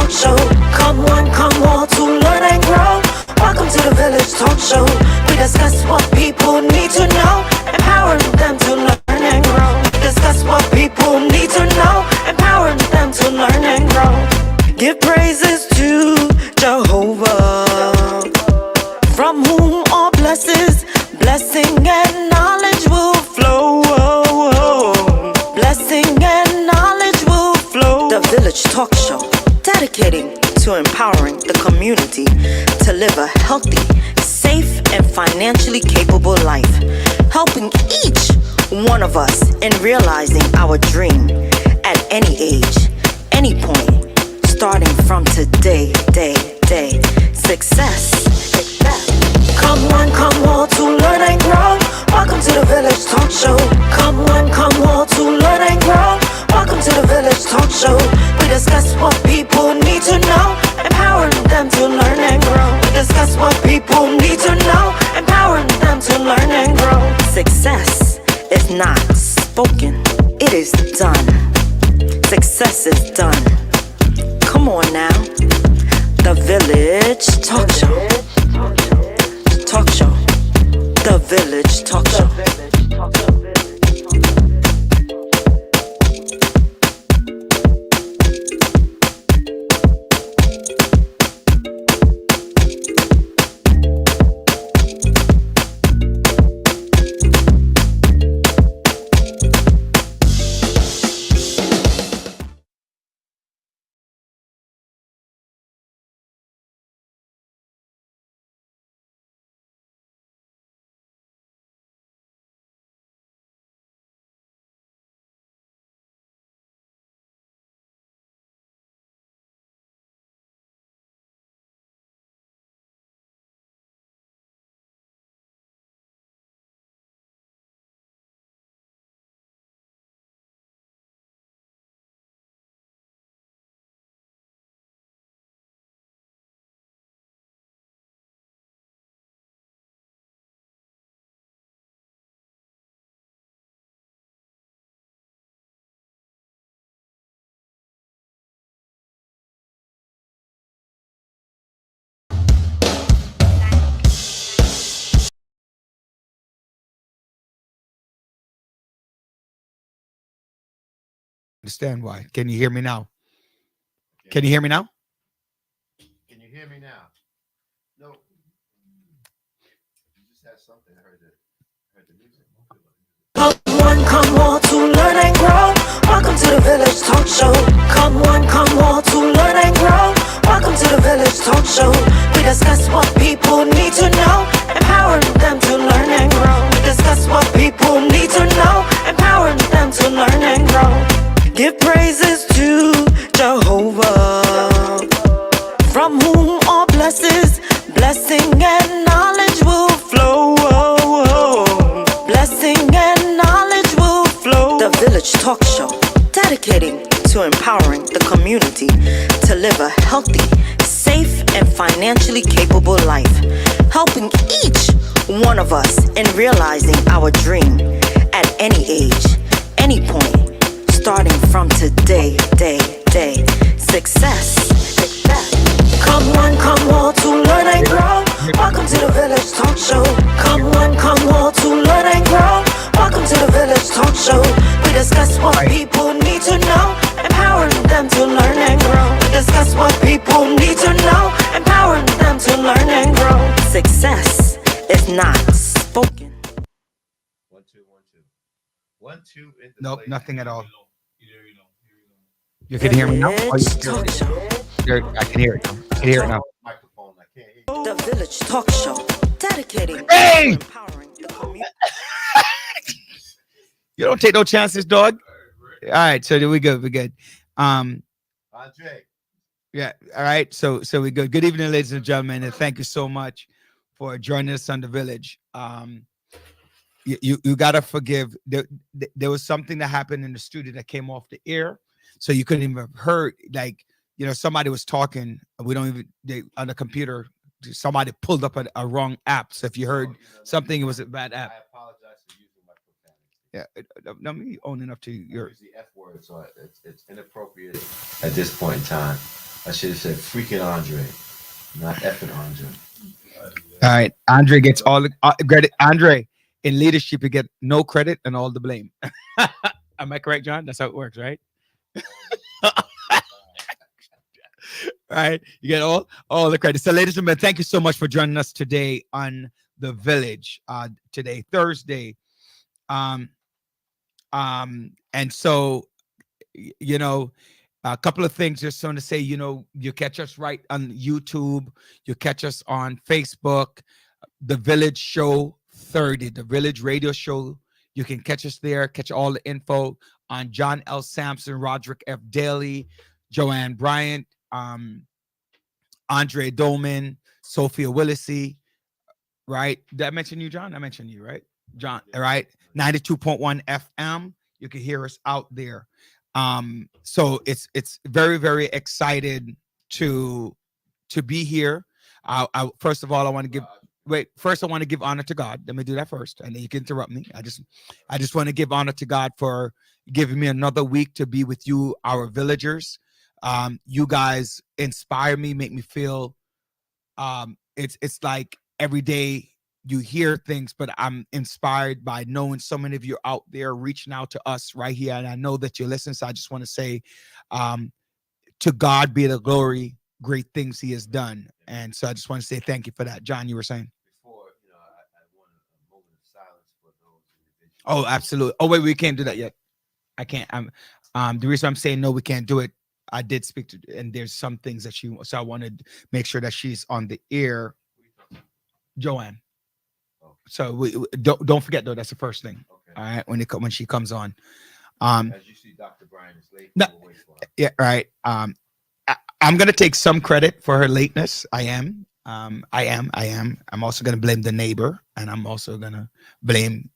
talk show. Come one, come all to learn and grow. Welcome to the Village Talk Show. We discuss what people need to know, empowering them to learn and grow. We discuss what people need to know, empowering them to learn and grow. Give praises to Jehovah, from whom all blessing and knowledge will flow. Blessing and knowledge will flow. The Village Talk Show, dedicating to empowering the community to live a healthy, safe, and financially capable life, helping each one of us in realizing our dream at any age, any point, starting from today, day. Success. Come one, come all to learn and grow. Welcome to the Village Talk Show. Come one, come all to learn and grow. Welcome to the Village Talk Show. We discuss what people need to know, empowering them to learn and grow. We discuss what people need to know, empowering them to learn and grow. Success is not spoken, it is done. Success is done. Come on now. The Village Talk Show. Talk Show. The Village Talk Show. Understand why. Can you hear me now? Can you hear me now? Can you hear me now? No. You just had something. I heard the music. Come one, come all to learn and grow. Welcome to the Village Talk Show. Come one, come all to learn and grow. Welcome to the Village Talk Show. We discuss what people need to know, empowering them to learn and grow. We discuss what people need to know, empowering them to learn and grow. Give praises to Jehovah, from whom all blessing and knowledge will flow. Blessing and knowledge will flow. The Village Talk Show, dedicating to empowering the community to live a healthy, safe, and financially capable life, helping each one of us in realizing our dream at any age, any point, starting from today, day. Success. Come one, come all to learn and grow. Welcome to the Village Talk Show. Come one, come all to learn and grow. Welcome to the Village Talk Show. We discuss what people need to know, empowering them to learn and grow. We discuss what people need to know, empowering them to learn and grow. Success is not spoken. 1 2 1 2 1 2 in the Nope, place. nothing at all. Here we go. You can hear me now? Oh, Village Talk Show. I can hear it now. I can hear it now. Microphone. I can't hear you. The Village Talk Show, dedicating Hey! to empowering the community. You don't take no chances, dog. All right, so we good. We good. Andre. Yeah. All right. So we good. Good evening, ladies and gentlemen, and thank you so much for joining us on the Village. You gotta forgive. There was something that happened in the studio that came off the air, so you couldn't even have heard. Like, you know, somebody was talking. We don't even on the computer. Somebody pulled up a wrong app. So if you heard something, it was a bad app. I apologize for using my profanity. Yeah, no, me owning up to your. Use the F word, so it's inappropriate at this point in time. I should have said freaking Andre, not effing Andre. All right, Andre gets all the credit. Andre, in leadership, you get no credit and all the blame. Am I correct, John? That's how it works, right? Right, you get all the credit. So, ladies and gentlemen, thank you so much for joining us today on the Village. Today, Thursday. Um, and so you know, a couple of things just want to say, you catch us right on YouTube, you catch us on Facebook, the Village Show 30, the Village Radio Show. You can catch us there, catch all the info on John L. Sampson, Roderick F. Daly, Joanne Bryant, Andre Dolman, Sophia Willisey, right? Did I mention you, John? I mentioned you, right? John, all right? 92.1 FM. You can hear us out there. So it's very, very excited to be here. First of all, I want to give honor to God. Let me do that first, and then you can interrupt me. I just want to give honor to God for giving me another week to be with you, our villagers. You guys inspire me, make me feel it's like every day you hear things, but I'm inspired by knowing so many of you out there reaching out to us right here. And I know that you listen. So I just want to say, to God be the glory, great things he has done. And so I just want to say thank you for that. John, you were saying? Before, I want a moment of silence for those individuals. Oh, absolutely. Oh, wait, we can't do that yet. I can't. The reason I'm saying no, we can't do it. I did speak to, and there's some things that so I wanted to make sure that she's on the air. Joanne. So we don't forget though. That's the first thing. Okay. All right. When she comes on. As you see, Dr. Brian is late. No, We'll wait for her. yeah. Right. I'm gonna take some credit for her lateness. I am. I'm also gonna blame the neighbor, and I'm also gonna blame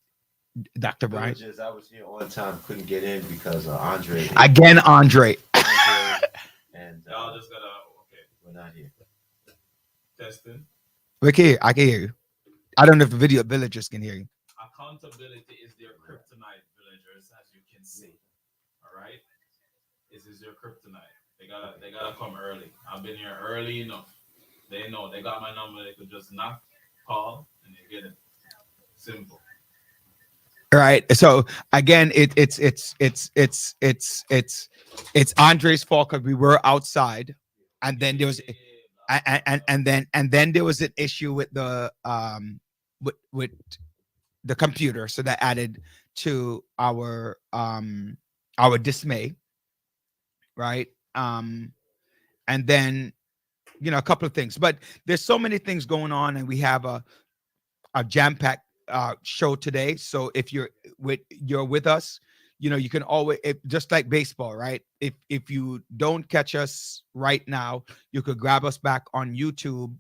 Dr. Brian. Villages, I was here on time, couldn't get in because Andre. Again, Andre. And Y'all just gotta we're not here. testing. I can hear you. I don't know if the video villagers can hear you. Accountability is their kryptonite, villagers, as you can see. All right, this is your kryptonite. They gotta come early. I've been here early enough. They know they got my number. They could just knock, call, and they get it. Simple. Right. So again, it's Andre's fault because we were outside, and then there was and then there was an issue with the with the computer, so that added to our dismay, right? And then a couple of things, but there's so many things going on, and we have a jam-packed show today. So if you're with us, you can always, just like baseball, right? If you don't catch us right now, you could grab us back on YouTube,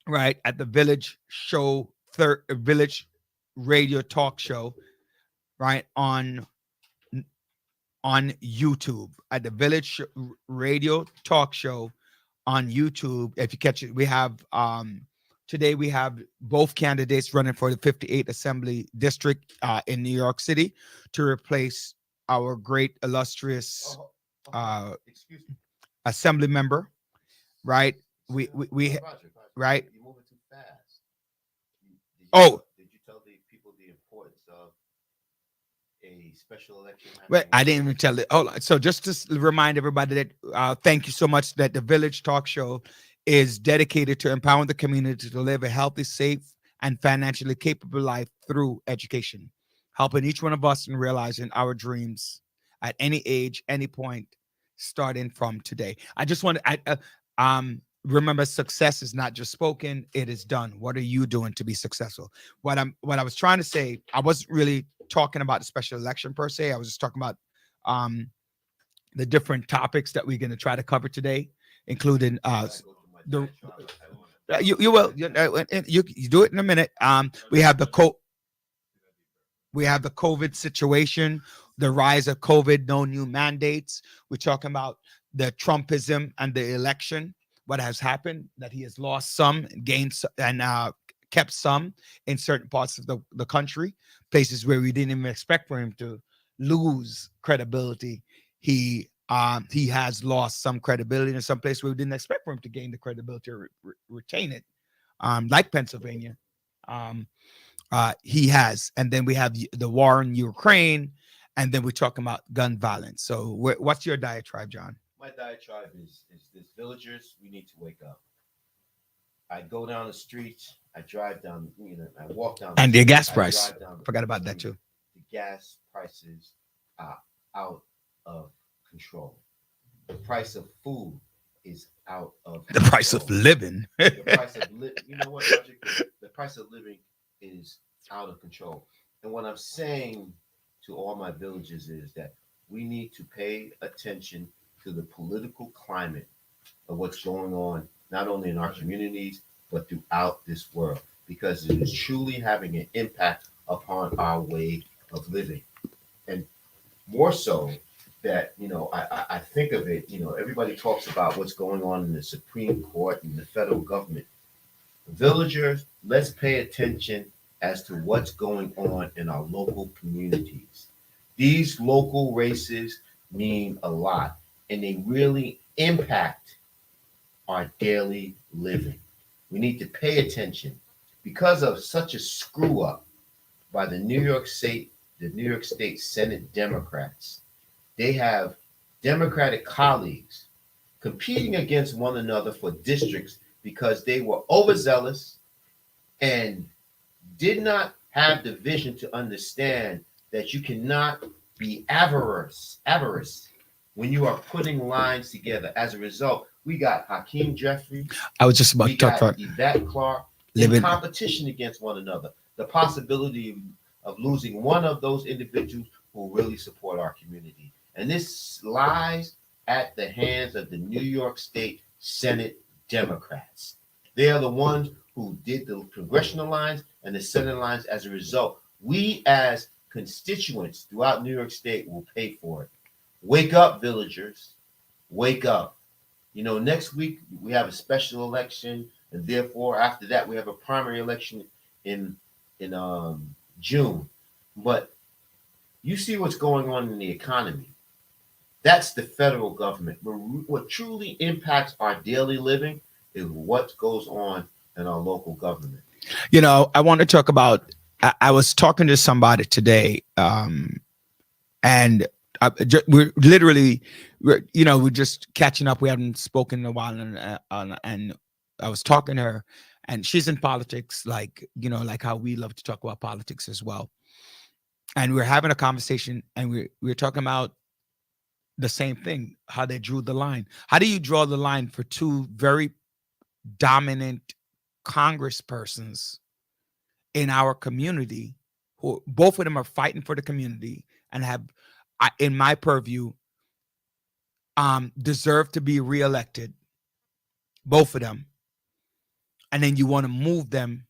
right, at the Village Show, Village Radio Talk Show, right, on YouTube at the Village Radio Talk Show on YouTube. If you catch it, we have today we have both candidates running for the 58th Assembly District in New York City to replace our great illustrious Excuse me. Assembly member, right? We Roger, right. You're moving too fast. Did you tell the people the importance of a special election? Wait, I didn't even tell it. Hold on. So just to remind everybody that thank you so much that the Village Talk Show is dedicated to empowering the community to live a healthy, safe, and financially capable life through education, helping each one of us in realizing our dreams at any age, any point, starting from today. I just want to remember, success is not just spoken, it is done. What are you doing to be successful? What I was trying to say, I wasn't really talking about the special election per se. I was just talking about the different topics that we're going to try to cover today, including you will you do it in a minute. We have the COVID situation, the rise of COVID, no new mandates. We're talking about the Trumpism and the election, what has happened, that he has lost some, gained, and kept some in certain parts of the country, places where we didn't even expect for him to lose credibility. He has lost some credibility in some places where we didn't expect for him to gain the credibility or retain it, like Pennsylvania. He has. And then we have the war in Ukraine, and then we're talking about gun violence. So what's your diatribe, John? My diatribe is this: villagers, we need to wake up. I go down the streets, I drive down, I walk down And the gas I price. drive down Forgot about that street. too. The gas prices are out of control. The price of food is out of The price of control. living. The price of you know what, Roger? The price of living is out of control. And what I'm saying to all my villagers is that we need to pay attention to the political climate of what's going on, not only in our communities, but throughout this world, because it is truly having an impact upon our way of living. And more so that, I think of it, everybody talks about what's going on in the Supreme Court and the federal government. Villagers, let's pay attention as to what's going on in our local communities. These local races mean a lot, and they really impact our daily living. We need to pay attention because of such a screw up by the New York State Senate Democrats. They have Democratic colleagues competing against one another for districts because they were overzealous and did not have the vision to understand that you cannot be avarice when you are putting lines together. As a result, we got Hakeem Jeffrey. I was just about We to talk got about Yvette Clark in living. competition against one another. The possibility of losing one of those individuals who really support our community. And this lies at the hands of the New York State Senate Democrats. They are the ones who did the congressional lines and the Senate lines. As a result, we as constituents throughout New York State will pay for it. Wake up, villagers. Wake up. Next week we have a special election, and therefore after that we have a primary election in June. But you see what's going on in the economy. That's the federal government. What truly impacts our daily living is what goes on in our local government. I want to talk about. I was talking to somebody today, and we're literally, we're just catching up. We haven't spoken in a while, and I was talking to her, and she's in politics, like how we love to talk about politics as well. And we're having a conversation, and we're talking about the same thing, how they drew the line. How do you draw the line for two very dominant congresspersons in our community, who both of them are fighting for the community and have, in my purview, deserve to be reelected, both of them, and then you want to move them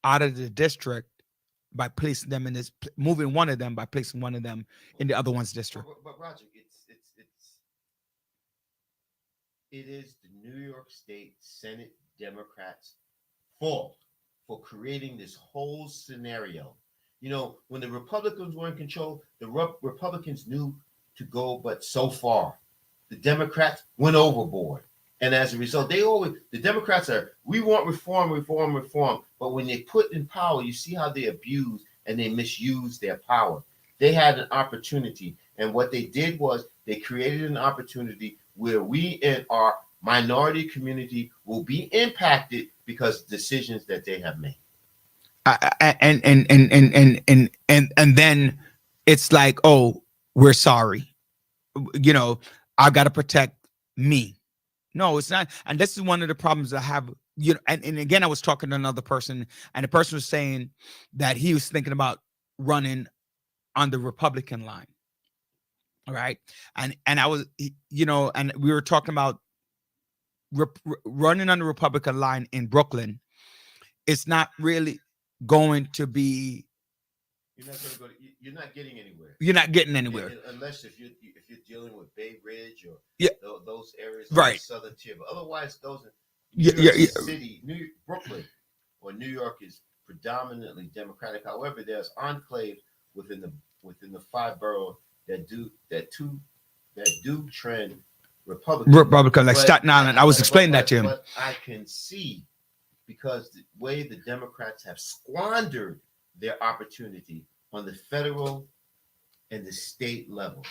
out of the district by placing them in this, moving one of them by placing one of them in the other one's district. But Roger, it is the New York State Senate Democrats' fault for creating this whole scenario. When the Republicans were in control, the Republicans knew to go but so far. The Democrats went overboard. And as a result, the Democrats we want reform. But when they put in power, you see how they abuse and they misuse their power. They had an opportunity. And what they did was they created an opportunity where we in our minority community will be impacted because of decisions that they have made. And then it's like, oh, we're sorry. I got to protect me. No, it's not. And this is one of the problems I have. And again, I was talking to another person, and the person was saying that he was thinking about running on the Republican line. All right. And I was, and we were talking about running on the Republican line in Brooklyn. It's not really going to be. You're not getting anywhere. You're not getting anywhere unless if you're dealing with Bay Ridge or those areas, right? Southern tier, but otherwise those City, Brooklyn, or New York is predominantly Democratic. However, there's enclaves within the 5 boroughs that do trend Republican. Republican, like Staten Island. I was explaining that to him. But I can see, because the way the Democrats have squandered their opportunity on the federal and the state level.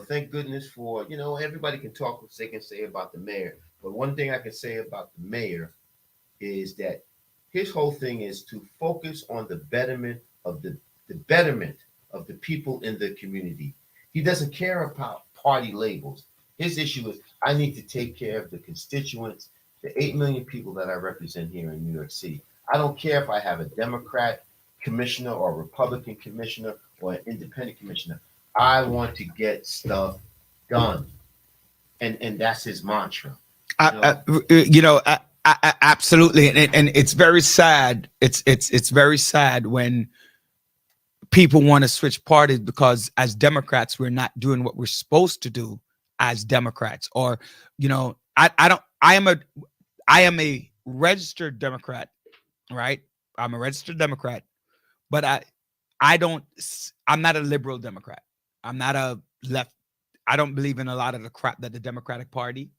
Thank goodness for, everybody can talk what they can say about the mayor. But one thing I can say about the mayor is that his whole thing is to focus on the betterment of the betterment of the people in the community. He doesn't care about party labels. His issue is, I need to take care of the constituents, the 8 million people that I represent here in New York City. I don't care if I have a Democrat commissioner or a Republican commissioner or an independent commissioner. I want to get stuff done. And that's his mantra. Absolutely. And it's very sad. It's very sad when people want to switch parties, because as Democrats, we're not doing what we're supposed to do as Democrats. Or, I am a registered Democrat, right? I'm a registered Democrat, but I'm not a liberal Democrat. I'm not a left. I don't believe in a lot of the crap that the Democratic Party.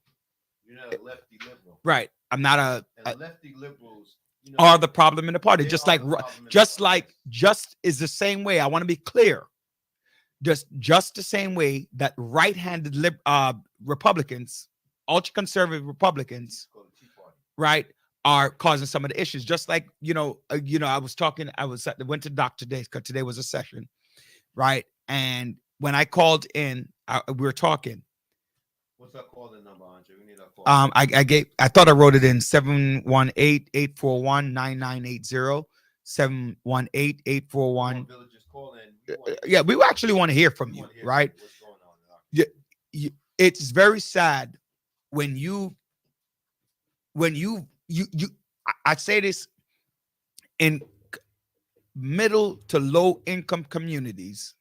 You're not a lefty liberal. Right. I'm not and lefty liberals are the problem in the party. Just is the same way. I want to be clear. Just the same way that right-handed Republicans, ultra-conservative Republicans, right, are causing some of the issues. Just like, I went to doc today because today was a session, right? And when I called in, we were talking. What's that calling number, Andre? We need a call. I thought I wrote it in 718-841-9980. 718-841. Yeah, we actually want to hear from you, right? What's going on? It's very sad when I say this in middle to low income communities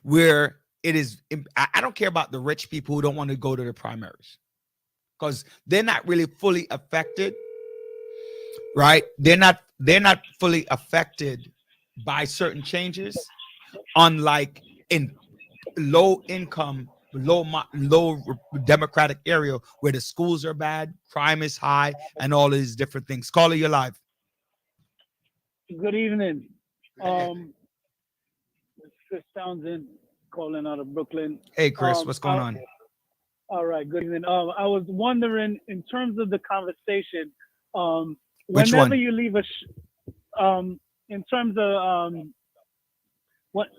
where it is. I don't care about the rich people who don't want to go to the primaries because they're not really fully affected, right? They're not fully affected by certain changes, unlike in low income, low democratic area where the schools are bad, crime is high, and all these different things. Caller, you're live. Good evening. Chris Townsend calling out of Brooklyn. Hey, Chris, what's going on? All right, good evening. I was wondering, in terms of the conversation, Which whenever one? you leave in terms of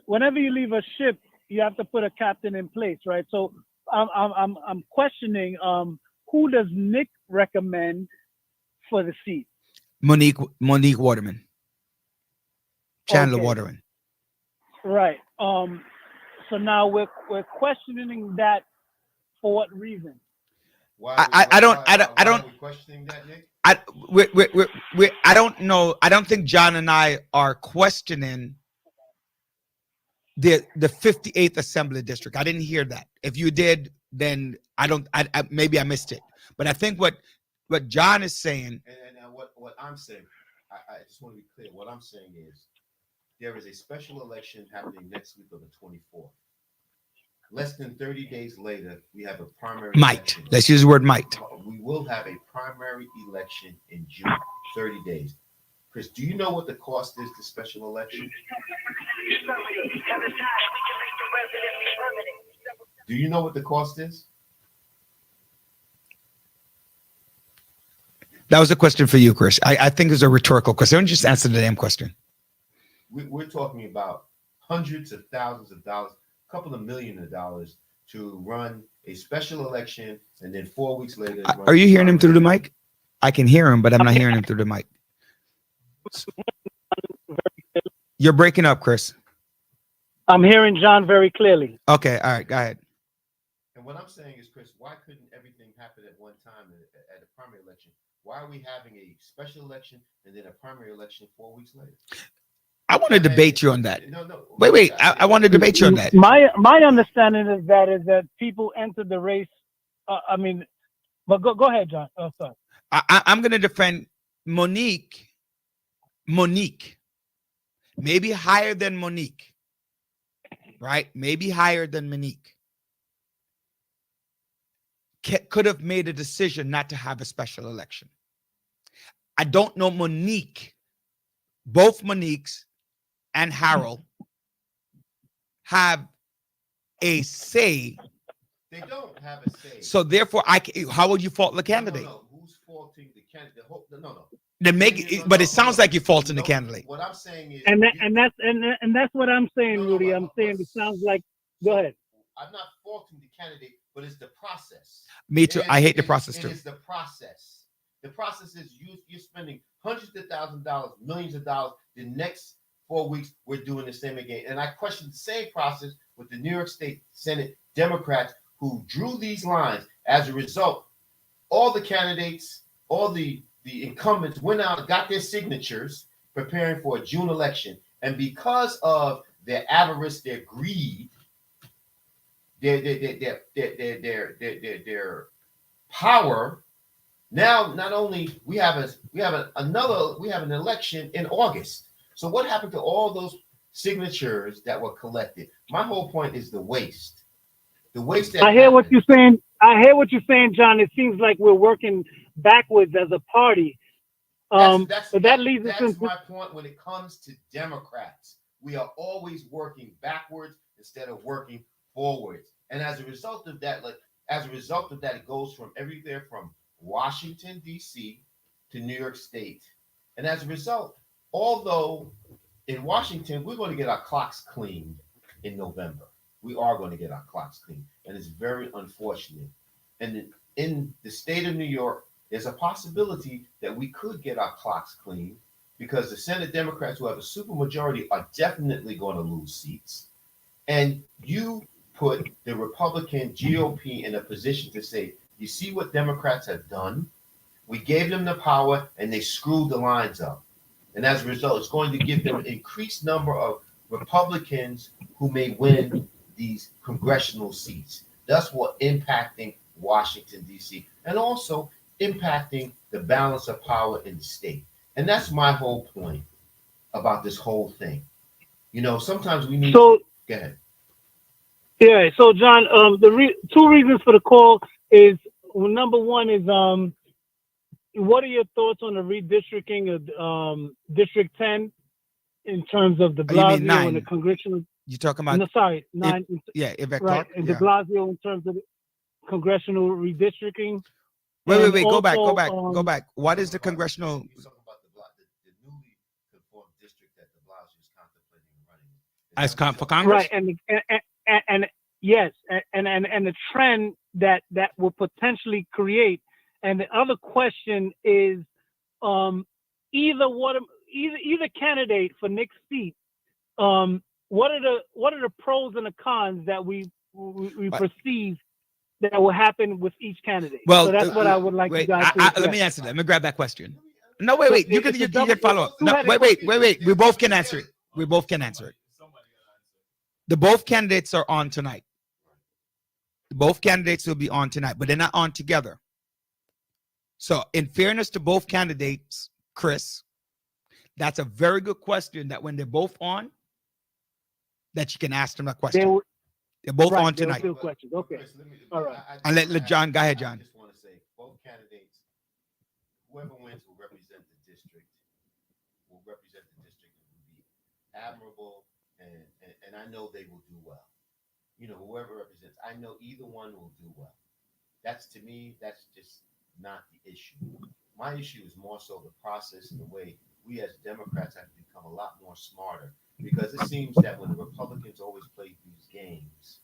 whenever you leave a ship, you have to put a captain in place, right? So I'm questioning, who does Nick recommend for the seat? Monique Waterman. Chandler Okay. Waterman. Right. So now we're questioning that for what reason? I don't questioning that, Nick? I don't know. I don't think John and I are questioning the 58th Assembly District. I didn't hear that. If you did, then maybe I missed it. But I think what John is saying, and what I'm saying, I just want to be clear. What I'm saying is there is a special election happening next week on the 24th. Less than 30 days later, we have a primary election. Let's use the word might. We will have a primary election in June, 30 days. Chris, do you know what the cost is to special election? Do you know what the cost is? That was a question for you, Chris. I think it's a rhetorical question. Don't just answer the damn question. We're talking about hundreds of thousands of dollars, a couple of million of dollars to run a special election, and then 4 weeks later. Are you hearing him through the mic? I can hear him, but I'm not hearing him through the mic. You're breaking up, Chris. I'm hearing John very clearly. Okay, all right, go ahead. And what I'm saying is, Chris, why couldn't everything happen at one time at a primary election? Why are we having a special election and then a primary election 4 weeks later? I want to debate you on that. No. Wait. I want to debate you on that. My understanding is that people enter the race. But go ahead, John. Oh, sorry. I'm going to defend Monique, maybe higher than Monique, right? Maybe higher than Monique. Could have made a decision not to have a special election. I don't know Monique. Both Moniques and Harold have a say. They don't have a say. So therefore, how would you fault the candidate? No. Who's faulting the candidate? No. Then it sounds like you're faulting the candidate. What I'm saying is, and that's what I'm saying, Rudy. I'm saying it sounds like. Go ahead. I'm not faulting the candidate, but it's the process. Me too. I hate the process too. It is the process. The process is you're spending hundreds of thousands of dollars, millions of dollars. The next 4 weeks, we're doing the same again. And I question the same process with the New York State Senate Democrats who drew these lines. As a result, all the candidates, all the incumbents went out, got their signatures, preparing for a June election. And because of their avarice, their greed, their power, now not only we have an election in August. So what happened to all those signatures that were collected? My whole point is the waste. The waste that I hear what you're saying. I hear what you're saying, John. It seems like we're working backwards as a party. But that leads us into my point when it comes to Democrats. We are always working backwards instead of working forwards. And as a result of that, it goes from everywhere from Washington, D.C. to New York State. And as a result, although in Washington, we're going to get our clocks cleaned in November. We are going to get our clocks cleaned. And it's very unfortunate. And in the state of New York, there's a possibility that we could get our clocks cleaned because the Senate Democrats who have a supermajority are definitely going to lose seats. And you put the Republican GOP in a position to say, you see what Democrats have done? We gave them the power and they screwed the lines up. And as a result, it's going to give them an increased number of Republicans who may win these congressional seats, thus impacting Washington, D.C., and also impacting the balance of power in the state. And that's my whole point about this whole thing. You know, sometimes we need to go ahead. Yeah, so John, two reasons for the call is, number one is what are your thoughts on the redistricting of District 10 in terms of de Blasio and the congressional? You're talking about 9. Yvette right, Clarke, and de Blasio in terms of congressional redistricting. Wait, go back. What is the congressional? You're talking about the newly conformed district that de Blasio is contemplating running As for Congress? Right, and yes, and the trend that will potentially create. And the other question is, either candidate for Nick's seat, what are the pros and the cons that we perceive that will happen with each candidate? Well, so that's what I would like you guys to let me answer that. Let me grab that question. No, wait. You can follow up. No, wait. We both can answer it. The both candidates are on tonight. Both candidates will be on tonight, but they're not on together. So in fairness to both candidates, Chris, that's a very good question that when they're both on, that you can ask them a question. They're both on tonight. Questions. Okay. Chris, all right. And let John, go ahead, John. I just want to say both candidates, whoever wins will represent the district. Will be admirable, and I know they will do well. You know, whoever represents, I know either one will do well. That's, to me, that's just not the issue. My issue is more so the process and the way we as Democrats have to become a lot more smarter, because it seems that when the Republicans always play these games,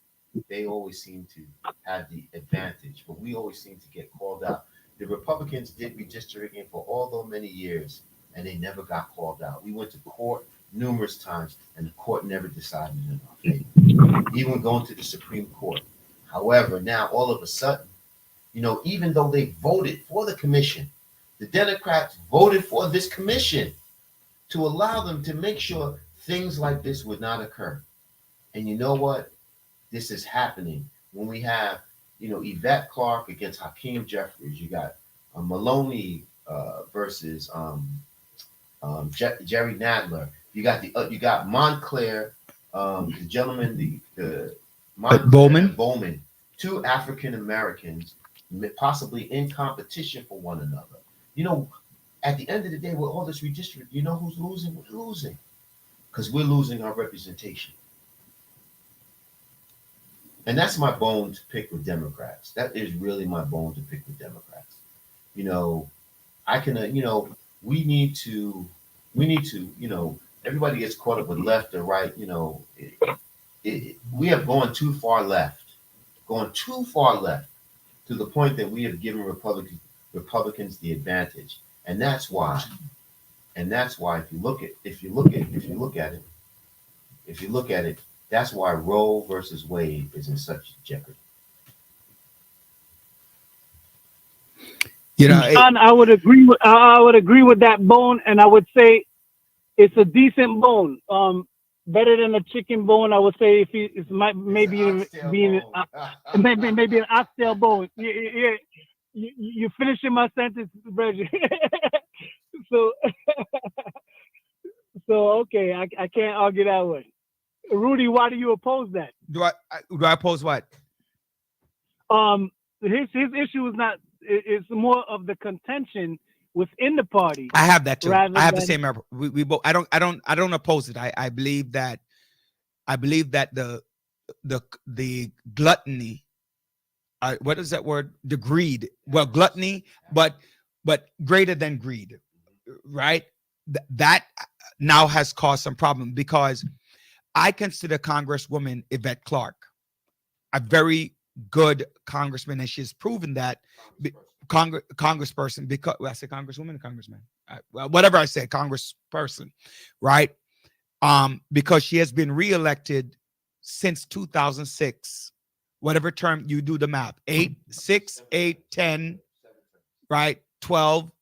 they always seem to have the advantage, but we always seem to get called out. The Republicans did redistricting for all those many years, and they never got called out. We went to court numerous times, and the court never decided in our favor, even going to the Supreme Court. However, now all of a sudden, you know, even though they voted for the commission, the Democrats voted for this commission to allow them to make sure things like this would not occur. And you know what? This is happening when we have, you know, Yvette Clarke against Hakeem Jeffries. You got Maloney versus Jerry Nadler. You got Montclair, the gentleman, the Montclair Bowman? and Bowman, two African Americans, possibly in competition for one another. You know, at the end of the day, with all this redistricting, you know who's losing? We're losing because we're losing our representation. And that's my bone to pick with Democrats. That is really my bone to pick with Democrats. You know, I can, we need to, everybody gets caught up with left or right. You know, we have gone too far left to the point that we have given Republicans the advantage. And that's why, if you look at it, that's why Roe versus Wade is in such jeopardy. You know, John, I would agree with that bone, and I would say it's a decent bone. Better than a chicken bone, I would say. If it's maybe an oxtail bone. Yeah, you're finishing my sentence, Reggie. so okay, I can't argue that way. Rudy, why do you oppose that? do I oppose what? His issue is not. It's more of the contention within the party. I have that too. I have the than- same. We both. I don't oppose it. I believe that. The gluttony. What is that word? The greed. Well, gluttony, but greater than greed, right? That now has caused some problem because I consider Congresswoman Yvette Clarke a very good congressman, and she's proven that congressperson, because I say congresswoman or congressman, whatever I say, congressperson, right? Because she has been reelected since 2006, whatever term you do the math, 8, 6, 8, 10, right? 12,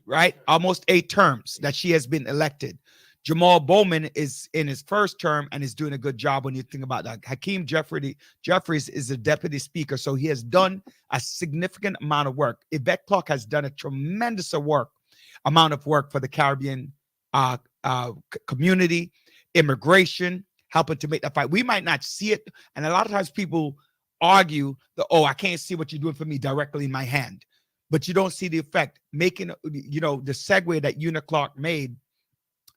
right? Almost 8 terms that she has been elected. Jamal Bowman is in his first term and is doing a good job when you think about that. Hakeem Jeffries is the deputy speaker, so he has done a significant amount of work. Yvette Clarke has done a tremendous amount of work for the Caribbean community, immigration, helping to make that fight. We might not see it, and a lot of times people argue that, oh, I can't see what you're doing for me directly in my hand, but you don't see the effect. Making, the segue that Una Clark made,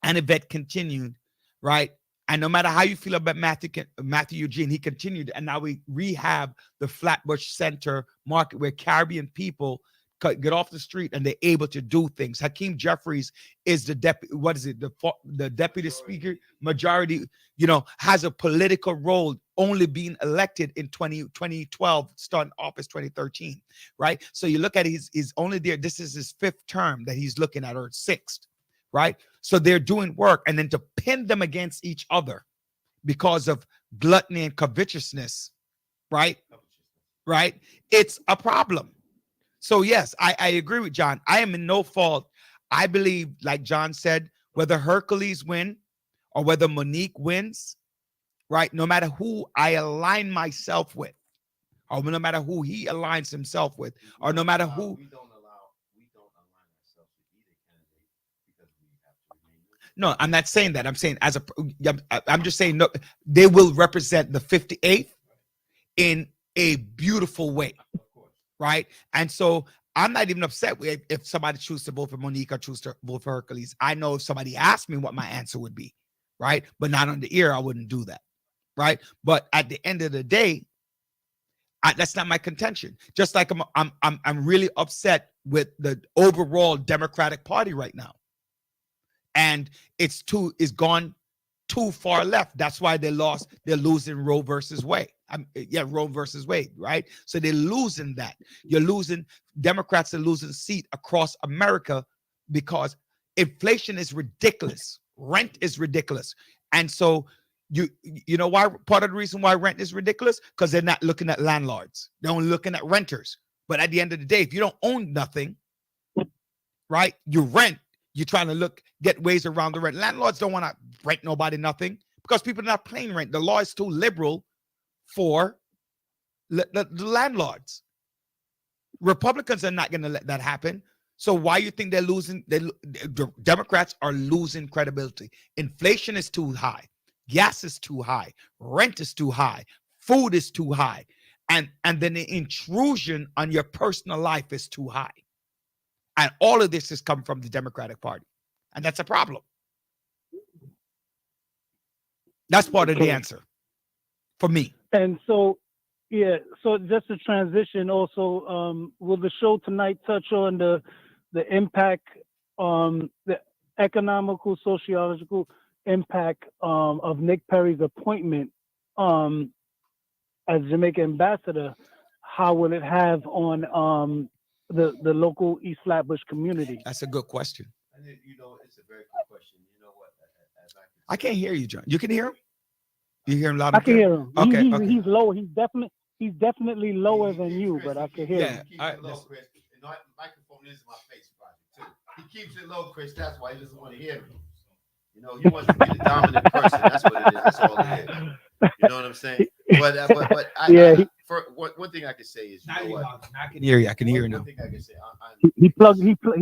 and Yvette continued, right? And no matter how you feel about Matthew Eugene, he continued, and now we rehab the Flatbush Center market where Caribbean people get off the street and they're able to do things. Hakeem Jeffries is the deputy. What is it? The deputy speaker, majority. Has a political role, only being elected in 2012, starting office 2013, right? So you look at he's only there. This is his 5th term that he's looking at, or 6th. Right? So they're doing work, and then to pin them against each other because of gluttony and covetousness, right? Right? It's a problem. So yes, I agree with John. I am in no fault. I believe, like John said, whether Hercules win or whether Monique wins, right? No matter who I align myself with, or no matter who he aligns himself with, or no matter who. We don't align ourselves with either candidate because we have to remain neutral. No, I'm not saying that. I'm saying I'm just saying, no, they will represent the 58th in a beautiful way, right? And so I'm not even upset if somebody chooses to vote for Monique or choose to vote for Hercules. I know if somebody asked me what my answer would be, right? But not on the ear, I wouldn't do that, right? But at the end of the day, that's not my contention. Just like I'm really upset with the overall Democratic Party right now. And it's gone too far left. That's why they're losing Roe versus Wade. Roe versus Wade, right? So they're losing that. Democrats are losing seat across America because inflation is ridiculous. Rent is ridiculous. And so you know why? Part of the reason why rent is ridiculous, because they're not looking at landlords. They're only looking at renters. But at the end of the day, if you don't own nothing, right, you rent. You're trying to get ways around the rent. Landlords don't want to rent nobody nothing because people are not paying rent. The law is too liberal for the landlords. Republicans are not going to let that happen. So why you think they're losing? The Democrats are losing credibility. Inflation is too high. Gas is too high. Rent is too high. Food is too high. And then the intrusion on your personal life is too high. And all of this has come from the Democratic Party. And that's a problem. That's part of the answer for me. And so, yeah, so just to transition also, will the show tonight touch on the impact, the economical, sociological impact of Nick Perry's appointment as Jamaica ambassador? How will it have on the local East Flatbush community? That's a good question. And it's a very good question. You know what? As I can't hear you, John. You can hear him? You hear him loud and I can clear? hear him. Okay, He's low. He's definitely lower than you, but I can hear Yeah. him. Keep it low, Chris. Microphone is in my face, too. He keeps it low, Chris. That's why he doesn't want to hear me. He wants to be the dominant person. That's what it is. That's all it is. You know what I'm saying? But one thing I can say is, you know what? I can hear you. I can hear you now. One thing I can say, He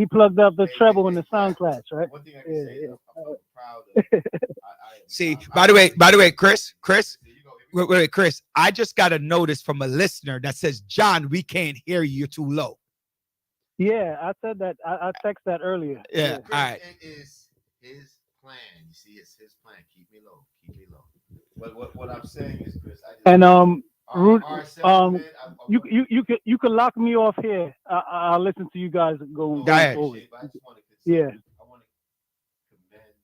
plugged up the treble in the sound class, right? One thing I can say, Yeah. I'm proud of. See, by the way, Chris, wait, Chris, I just got a notice from a listener that says, John, we can't hear you. You're too low. Yeah, I said that. I texted that earlier. Yeah. Chris, All right. it is his plan. You see, it's his plan. Keep me low. But what I'm saying is, Chris, you could lock me off here. I'll listen to you guys going forward. I just want to Yeah. I want to commend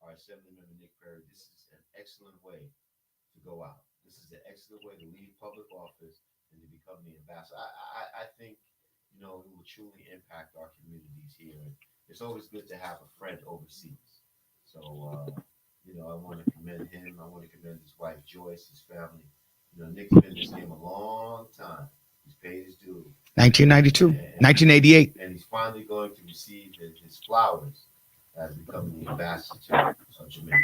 our Assemblyman Nick Perry. This is an excellent way to go out. This is an excellent way to leave public office and to become the ambassador. I think it will truly impact our communities here. And it's always good to have a friend overseas. So I want to commend him. I want to commend his wife Joyce, his family. Nick's been in this game a long time. He's paid his dues. 1992, 1988. And he's finally going to receive his flowers as becoming the ambassador of Jamaica.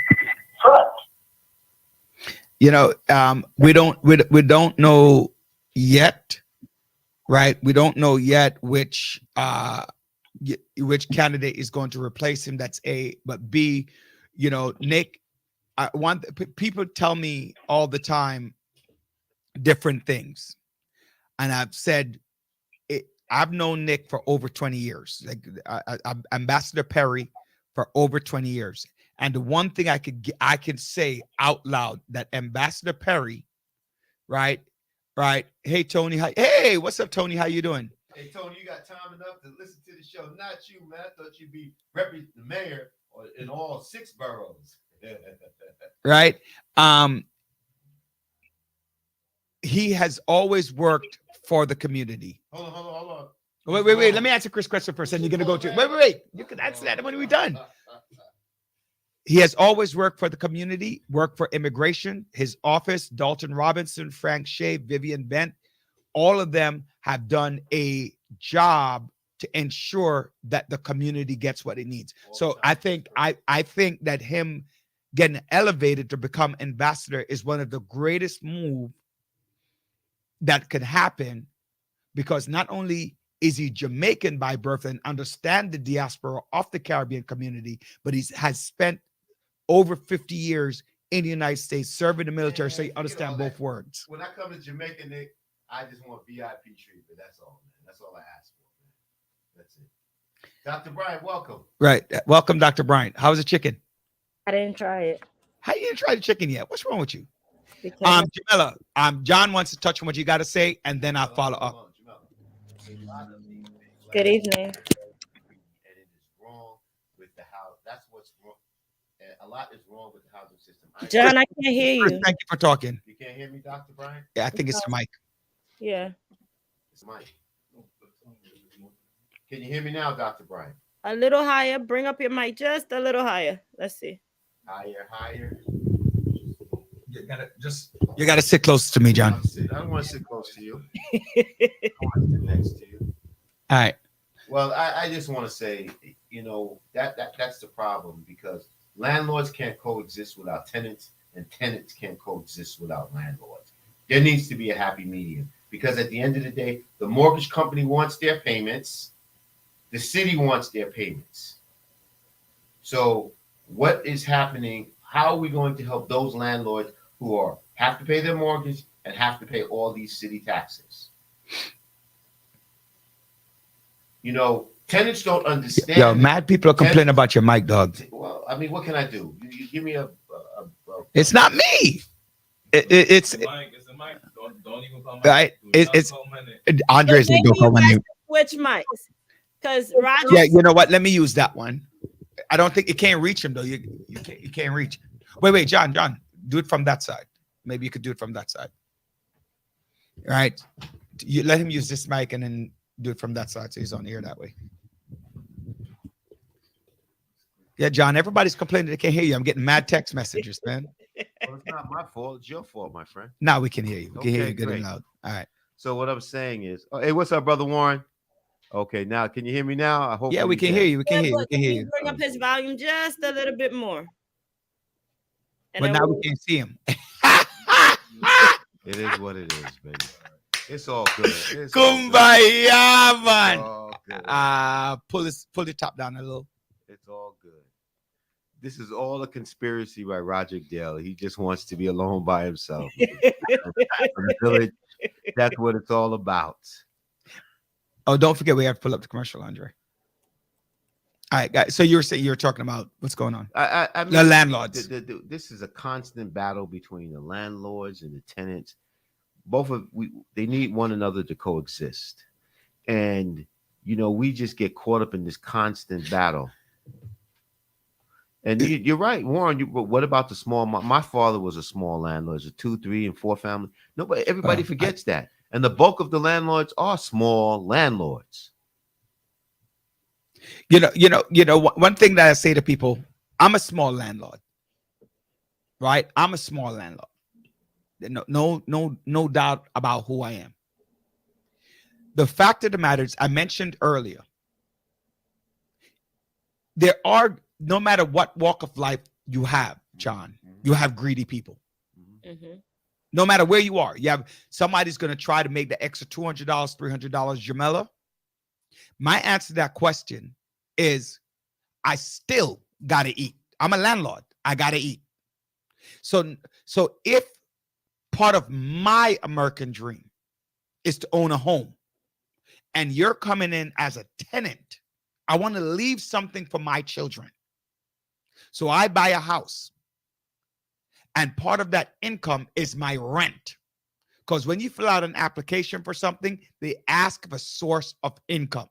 We don't know yet, right? We don't know yet which candidate is going to replace him. That's A. But B, Nick, people tell me all the time different things, and I've said I've known Nick for over 20 years, like Ambassador Perry for over 20 years. And the one thing I could say out loud that Ambassador Perry, right? Hey, Tony. Hey, what's up, Tony? How you doing? Hey, Tony, you got time enough to listen to the show? Not you, man. I thought you'd be representing the mayor in all 6 boroughs. Right. He has always worked for the community. Hold on. Wait. Let me answer Chris' question first, and you're gonna go to wait. You can answer that when we're done. He has always worked for the community, worked for immigration. His office, Dalton Robinson, Frank Shea, Vivian Bent, all of them have done a job to ensure that the community gets what it needs. So I think that him getting elevated to become ambassador is one of the greatest moves that could happen, because not only is he Jamaican by birth and understand the diaspora of the Caribbean community, but he has spent over 50 years in the United States serving the military, so you understand both words. When I come to Jamaica, Nick, I just want VIP treatment. That's all, man. That's all I ask for, man. That's it. Dr. Bryant, welcome. Right. Welcome, Dr. Bryant. How's the chicken? I didn't try it. How you didn't try the chicken yet? What's wrong with you? Because Jamila, John wants to touch on what you got to say, and then I'll follow up. good evening. And it is wrong with the house. That's what's wrong. A lot is wrong with the housing system. John, I can't hear Chris, you. thank you for talking. You can't hear me, Dr. Bryant? Yeah, I think it's the mic. Yeah. It's Mike. Can you hear me now, Dr. Bryant? A little higher. Bring up your mic just a little higher. Let's see. Higher. You gotta sit close to me, John. I don't want to sit close to you. I want to sit next to you. All right. Well, I just want to say, that's the problem, because landlords can't coexist without tenants, and tenants can't coexist without landlords. There needs to be a happy medium. Because at the end of the day, the mortgage company wants their payments, the city wants their payments. So what is happening? How are we going to help those landlords who have to pay their mortgage and have to pay all these city taxes? You know, tenants don't understand. Yo, mad people are complaining about your mic, dog. Well, I mean, what can I do? You give me a It's not me. It's the mic. It's the mic. Don't even call my right. name. It's Call my name. Andre's name. Don't call my name. Switch mics. Because Roger. Yeah, you know what? Let me use that one. I don't think you can't reach him though. You can't reach. Wait, John, do it from that side. Maybe you could do it from that side. Right? You let him use this mic and then do it from that side so he's on air that way. Yeah, John, everybody's complaining they can't hear you. I'm getting mad text messages, man. Well, it's not my fault. It's your fault, my friend. Now we can hear you. We can hear Okay, you good great. and loud. All right. So what I'm saying is, hey, what's up, brother Warren? Okay, now can you hear me now? I hope. Yeah, we can hear you. We can hear you. We can hear you. Bring up his volume just a little bit more. And But then now we can't see him. It is what it is, baby. It's all good. It's all good. Kumbaya, It's man. all good. Pull the top down a little. It's all good. This is all a conspiracy by Roger Dale. He just wants to be alone by himself. From the village, that's what it's all about. Oh, don't forget we have to pull up the commercial, Andre. All right, guys. So you were talking about what's going on. I mean, The landlords. This is a constant battle between the landlords and the tenants. They need one another to coexist, and we just get caught up in this constant battle. And you're right, Warren. But what about the small? My father was a small landlord, a 2, 3, and 4 family. Everybody forgets that. And the bulk of the landlords are small landlords. One thing that I say to people, I'm a small landlord, right? I'm a small landlord. No doubt about who I am. The fact of the matter is, I mentioned earlier, there are, no matter what walk of life you have, John, you have greedy people. Mm-hmm. No matter where you are, you have somebody's going to try to make the extra $200, $300, Jamela. My answer to that question is, I still got to eat. I'm a landlord. I got to eat. So if part of my American dream is to own a home and you're coming in as a tenant, I want to leave something for my children. So I buy a house. And part of that income is my rent. Because when you fill out an application for something, they ask for a source of income.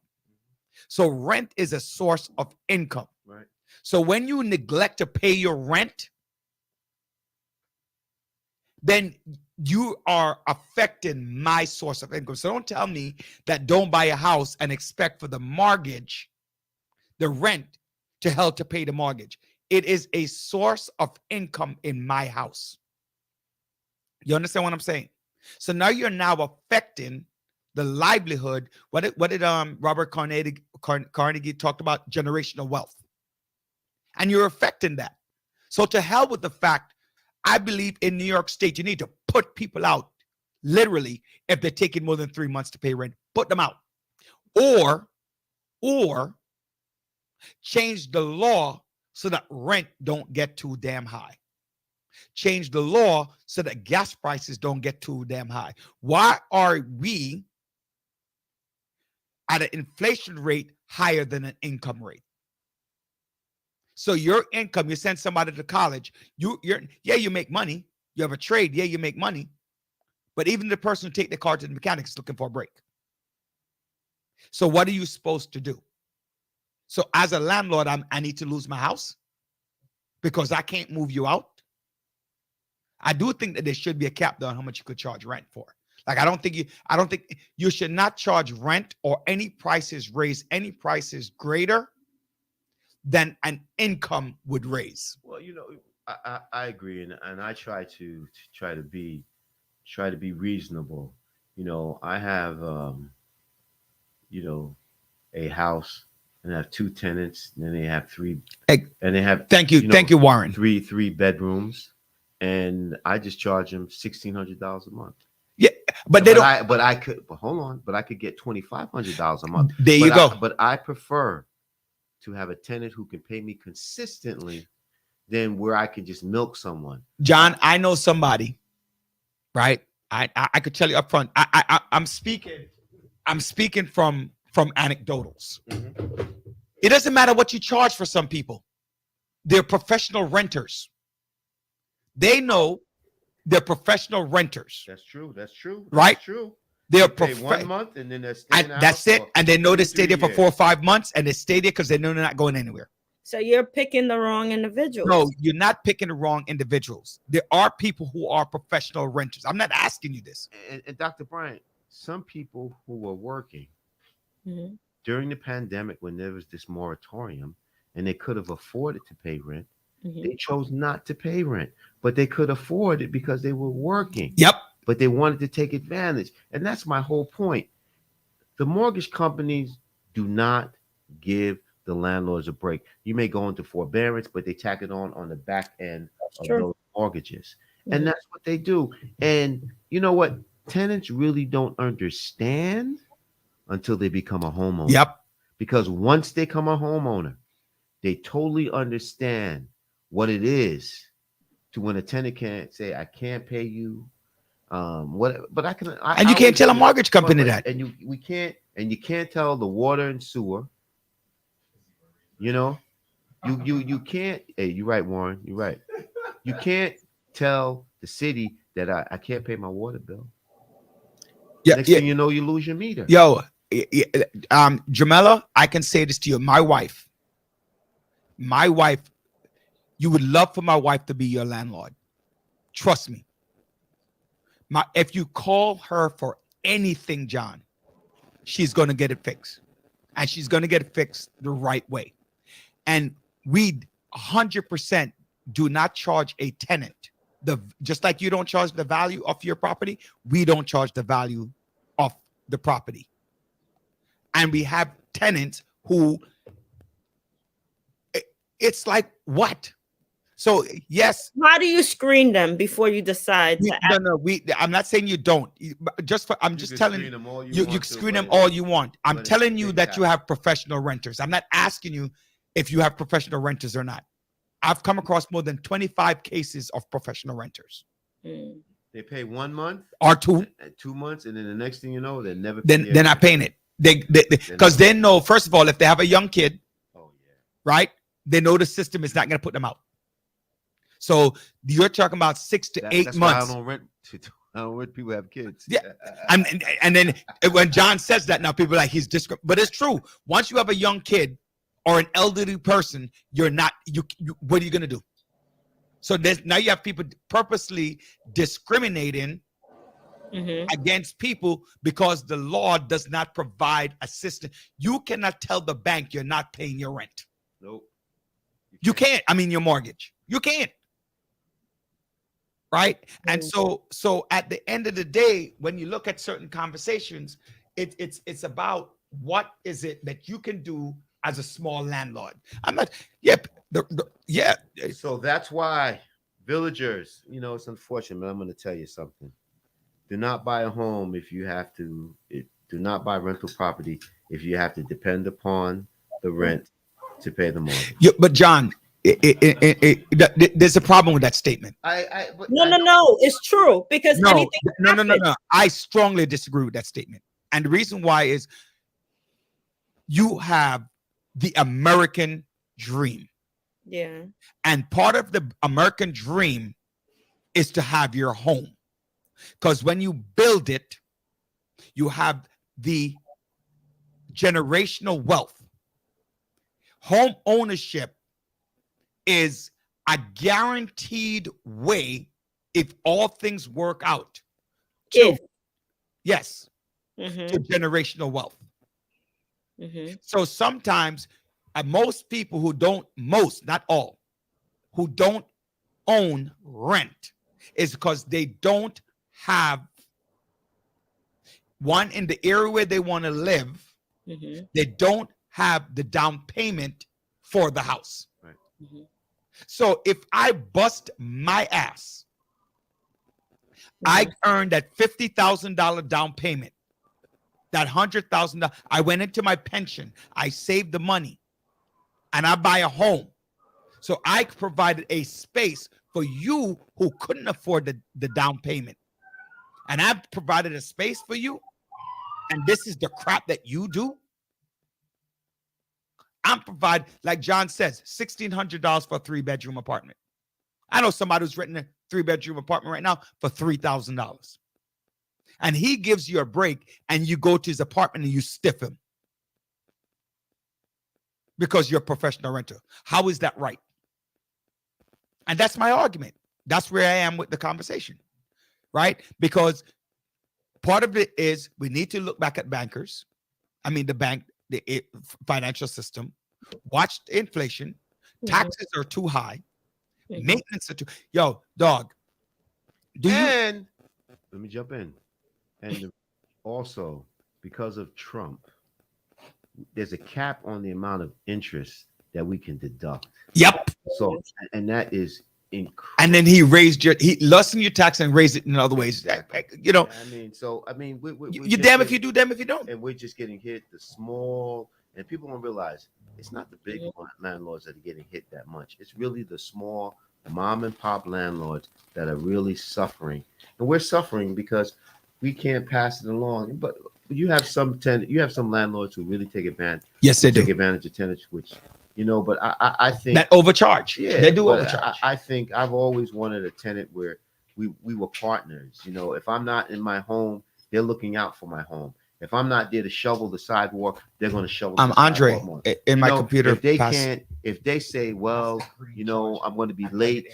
So rent is a source of income. Right. So when you neglect to pay your rent, then you are affecting my source of income. So don't tell me that don't buy a house and expect for the mortgage, the rent, to help to pay the mortgage. It is a source of income in my house. You understand what I'm saying? So now you're affecting the livelihood. What did Robert Carnegie talked about? Generational wealth. And you're affecting that. So to hell with the fact, I believe in New York State, you need to put people out, literally, if they're taking more than 3 months to pay rent, put them out. Or change the law so that rent don't get too damn high. Change the law so that gas prices don't get too damn high. Why are we at an inflation rate higher than an income rate? So your income, you send somebody to college, you make money. You have a trade, you make money. But even the person who take the car to the mechanic is looking for a break. So what are you supposed to do? So as a landlord, I need to lose my house because I can't move you out. I do think that there should be a cap on how much you could charge rent for. Like, I don't think you should not charge rent or any prices raise any prices greater than an income would raise. Well, I agree, and I try to be reasonable. I have a house, and I have 2 tenants, and then they have 3, and they have thank you, Warren. Three bedrooms, and I just charge them $1,600 a month. Yeah, But they don't. But I could. But hold on. But I could get $2,500 a month. There you go. But I prefer to have a tenant who can pay me consistently than where I could just milk someone. John, I know somebody, right? I could tell you up front. I'm speaking from anecdotals. Mm-hmm. It doesn't matter what you charge for some people. They're professional renters. They know they're professional renters. That's true. That's true. Right? That's true. They're They pay 1 month and then they're staying out that's it. for And they know they stay there for 3 4 or 5 months, and they stay there because they know they're not going anywhere. So you're picking the wrong individual. No, you're not picking the wrong individuals. There are people who are professional renters. I'm not asking you this. And Dr. Bryant, some people who were working Mhm. during the pandemic when there was this moratorium and they could have afforded to pay rent, Mhm. they chose not to pay rent, but they could afford it because they were working. Yep. But they wanted to take advantage. And that's my whole point. The mortgage companies do not give the landlords a break. You may go into forbearance, but they tack it on the back end of true. those mortgages. Mhm. And that's what they do. And you know what? Tenants really don't understand until they become a homeowner. Yep. Because once they become a homeowner, they totally understand what it is to when a tenant can't say, I can't pay you. But I can. And you can't tell a mortgage company that. And you can't tell the water and sewer. You know, you can't. Hey, you're right, Warren. You're right. You can't tell the city that I can't pay my water bill. Yeah. Next Yeah. thing you know, you lose your meter. Yo, Jamela, I can say this to you. My wife, you would love for my wife to be your landlord. Trust me. If you call her for anything, John, she's going to get it fixed. And she's going to get it fixed the right way. And we 100% do not charge a tenant. Just like you don't charge the value of your property, we don't charge the value of the property. And we have tenants who, it's like, what? So yes. How do you screen them before you decide to act? No, I'm not saying you don't. I'm just telling you, you screen them all you want. I'm telling you that you have professional renters. I'm not asking you if you have professional renters or not. I've come across more than 25 cases of professional renters. Mm. They pay 1 month or 2, 2 months, and then the next thing you know, they're never. They're not paying it. Because they know, first of all, if they have a young kid, right, they know the system is not going to put them out. So you're talking about 6 to 8 months. I don't rent people who have kids. Yeah, and then when John says that, now people are like he's but it's true. Once you have a young kid or an elderly person, you're not. What are you gonna do? So now you have people purposely discriminating against people because the law does not provide assistance. You cannot tell the bank you're not paying your rent. Nope. You can't. I mean, your mortgage. You can't. Right. And so at the end of the day, when you look at certain conversations, it's about what is it that you can do as a small landlord. I'm not. Yep. Yeah. So that's why villagers, it's unfortunate, but I'm going to tell you something. Do not buy a home if you have to. Do not buy rental property if you have to depend upon the rent to pay the mortgage. Yeah, but John, there's a problem with that statement. No, it's true because no. I strongly disagree with that statement, and the reason why is you have the American dream. Yeah, and part of the American dream is to have your home, because when you build it, you have the generational wealth. Home ownership is a guaranteed way, if all things work out, to generational wealth. So sometimes most people not all, who don't own rent is because they don't have one in the area where they want to live. They don't have the down payment for the house. Right. So if I bust my ass I earned that $50,000 down payment, that $100,000. I went into my pension. I saved the money, and I buy a home. So I provided a space for you who couldn't afford the down payment, and I provided a space for you. And this is the crap that you do. I'm providing, like John says, $1,600 for a 3-bedroom apartment. I know somebody who's renting a 3-bedroom apartment right now for $3,000. And he gives you a break, and you go to his apartment and you stiff him because you're a professional renter. How is that right? And that's my argument. That's where I am with the conversation, right? Because part of it is we need to look back at bankers. I mean, the financial system. Watch inflation. Taxes are too high. Maintenance are too. Yo, dog. And let me jump in. And also, because of Trump, there's a cap on the amount of interest that we can deduct. Yep. So, and that is incredible. And then he lessened your tax and raised it in other ways. You know. You're damn if you do, damn if you don't. And we're just getting hit the small, and people don't realize it's not the big landlords that are getting hit that much. It's really the small mom and pop landlords that are really suffering. And we're suffering because we can't pass it along. But you have some landlords who really take advantage. Yes, they do. Take advantage of tenants, which, you know, but I think that overcharge. Yeah, they do overcharge. I think I've always wanted a tenant where we were partners. You know, if I'm not in my home, they're looking out for my home. If I'm not there to shovel the sidewalk, they're going to shovel. I'm Andre in my computer. If they if they say, well, you know, I'm going to be late,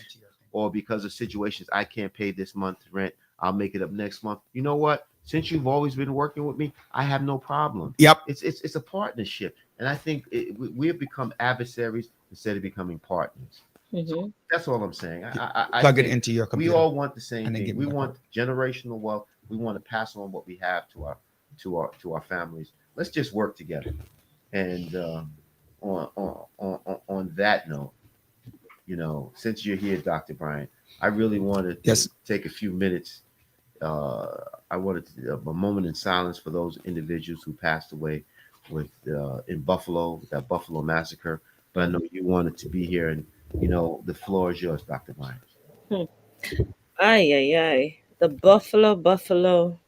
or because of situations I can't pay this month's rent, I'll make it up next month. You know what? Since you've always been working with me, I have no problem. Yep. It's a partnership, and I think we have become adversaries instead of becoming partners. So that's all I'm saying. I plug it into your computer. We all want the same thing. We want generational wealth. We want to pass on what we have to our families. Let's just work together. And on that note, you know, since you're here, Dr. Brian, I really wanted to take a few minutes. I wanted to, a moment in silence for those individuals who passed away in Buffalo, that Buffalo massacre. But I know you wanted to be here, and you know the floor is yours, Dr. Brian. Ay. The Buffalo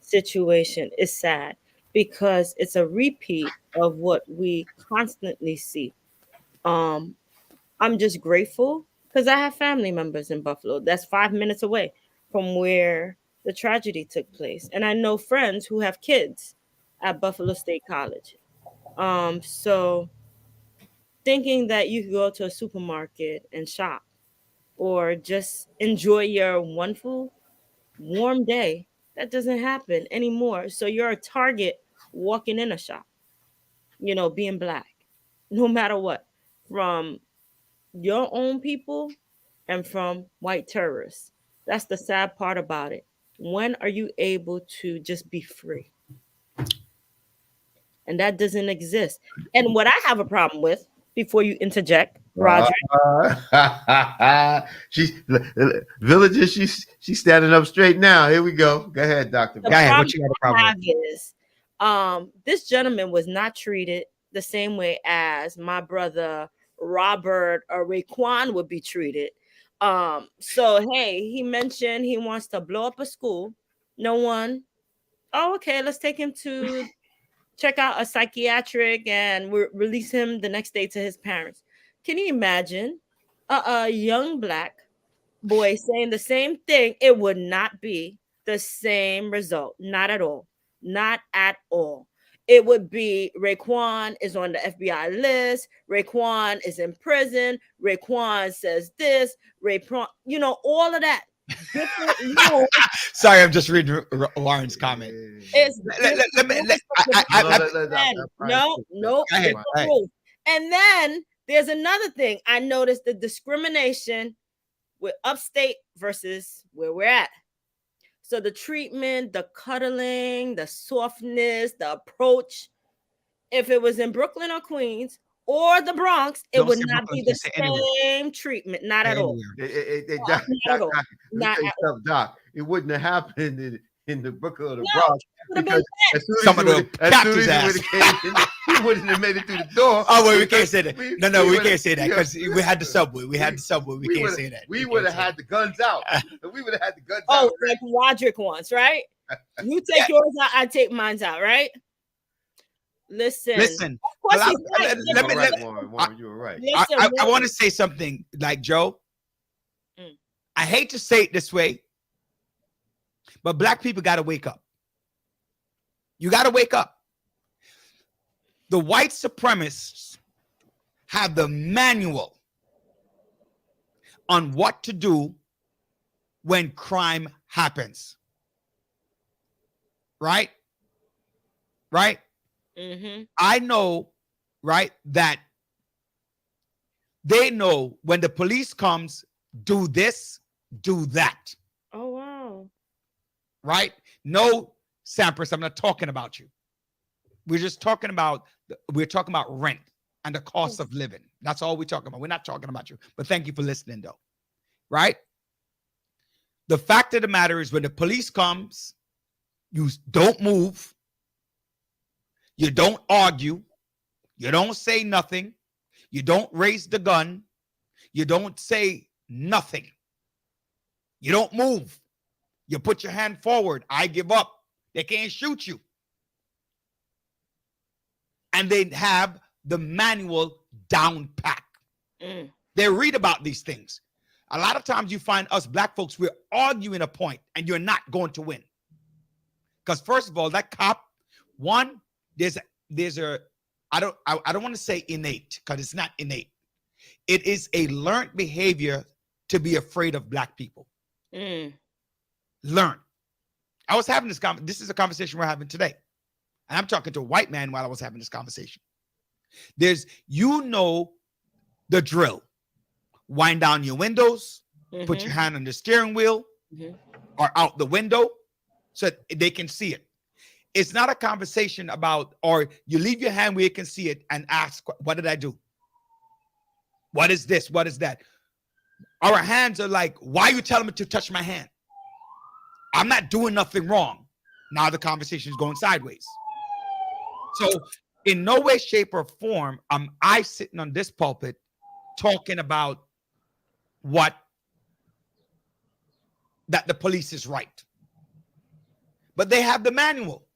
situation is sad because it's a repeat of what we constantly see. I'm just grateful because I have family members in Buffalo. That's 5 minutes away from where the tragedy took place. And I know friends who have kids at Buffalo State College. So thinking that you could go to a supermarket and shop or just enjoy your wonderful warm day, that doesn't happen anymore. So you're a target walking in a shop, you know, being black, no matter what, from your own people and from white terrorists. That's the sad part about it. When are you able to just be free? And that doesn't exist. And what I have a problem with, before you interject, Roger. She's Villager. She's standing up straight now. Here we go. Go ahead, Doctor. What you got a problem with? Is, this gentleman was not treated the same way as my brother Robert or Raekwon would be treated. So hey, he mentioned he wants to blow up a school. No one. Oh, okay. Let's take him to check out a psychiatric and release him the next day to his parents. Can you imagine a young black boy saying the same thing? It would not be the same result. Not at all. Not at all. It would be Raekwon is on the FBI list. Raekwon is in prison. Raekwon says this. Raekwon, you know, all of that. Sorry, I'm just reading Lauren's comment. No. And then there's another thing. I noticed the discrimination with upstate versus where we're at. So the treatment, the cuddling, the softness, the approach. If it was in Brooklyn or Queens, or the Bronx, it Don't would say not Brooklyn, be the just say anywhere. same treatment. Not at all. Anywhere. Not at all. Let me Not tell you at all. something, Doc. It wouldn't have happened in the Brooklyn or the No, Bronx it would have been because as soon Some as of you them would as capped soon his as you ass. would have came in, he wouldn't have made it through the door. Oh, wait, we can't because say that. we- No, we we would've- can't say that yeah. because we had the subway. We had the subway. We can't would've- say that. We can't would have say had the guns out. We would have had the guns Oh, out. like Roderick wants, right? You take yours out, I take mine out, right? Listen. Listen, Of course allow- he's right. You let were me- right, let- Warren, you were right. Listen, I Warren. want to say something like Joe. Mm. I hate to say it this way, but black people got to wake up. You got to wake up. The white supremacists have the manual on what to do when crime happens. Right? Right? Mhm. I know, right, that they know when the police comes, do this, do that, Oh wow. right? No, Sampras, I'm not talking about you. We're just talking about rent and the cost of living. That's all we're talking about. We're not talking about you. But thank you for listening, though. Right? The fact of the matter is when the police comes, you don't move. You don't argue. You don't say nothing. You don't raise the gun. You don't say nothing. You don't move. You put your hand forward. I give up. They can't shoot you. And they have the manual down pat. Mm. They read about these things. A lot of times you find us black folks, we're arguing a point and you're not going to win. Because first of all, that cop, one, there's a I don't want to say innate, because it's not innate. It is a learned behavior to be afraid of black people. Mm. Learn. I was having this is a conversation we're having today. And I'm talking to a white man while I was having this conversation. There's, the drill. Wind down your windows, put your hand on the steering wheel or out the window so they can see it. It's not a conversation about, or you leave your hand where you can see it and ask, what did I do? What is this? What is that? Our hands are like, why are you telling me to touch my hand? I'm not doing nothing wrong. Now the conversation is going sideways. So in no way, shape, or form am I sitting on this pulpit talking about that the police is right. But they have the manual.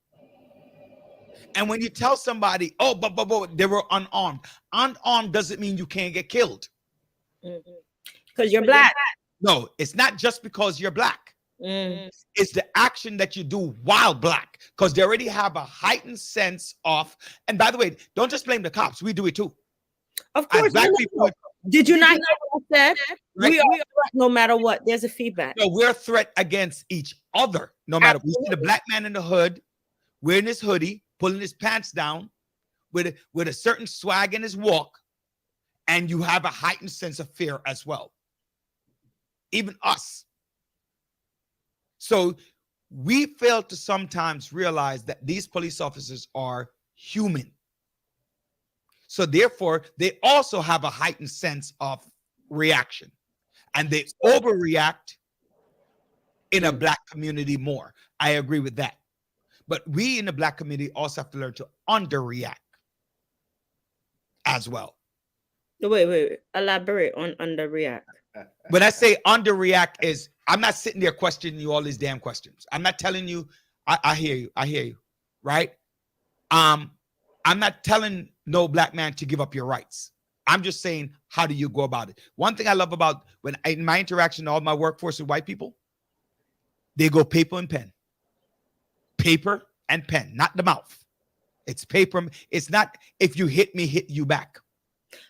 And when you tell somebody, oh, but they were unarmed. Unarmed doesn't mean you can't get killed. Because you're black. No, it's not just because you're black. Mm. It's the action that you do while black, because they already have a heightened sense of, and by the way, don't just blame the cops. We do it too. Of course. As black people, Did you not hear what I said? right? We are no matter what. There's a feedback. No, we're a threat against each other. No matter, we see the black man in the hood, wearing his hoodie, pulling his pants down, with a certain swag in his walk, and you have a heightened sense of fear as well. Even us. So we fail to sometimes realize that these police officers are human. So therefore, they also have a heightened sense of reaction, and they overreact in a black community more. I agree with that. But we in the black community also have to learn to underreact as well. Wait. Elaborate on underreact. When I say underreact is, I'm not sitting there questioning you all these damn questions. I'm not telling you, I hear you, right? I'm not telling no black man to give up your rights. I'm just saying, how do you go about it? One thing I love about in my interaction, all my workforce with white people, they go paper and pen. Paper and pen, not the mouth. It's paper. It's not, if you hit me, hit you back.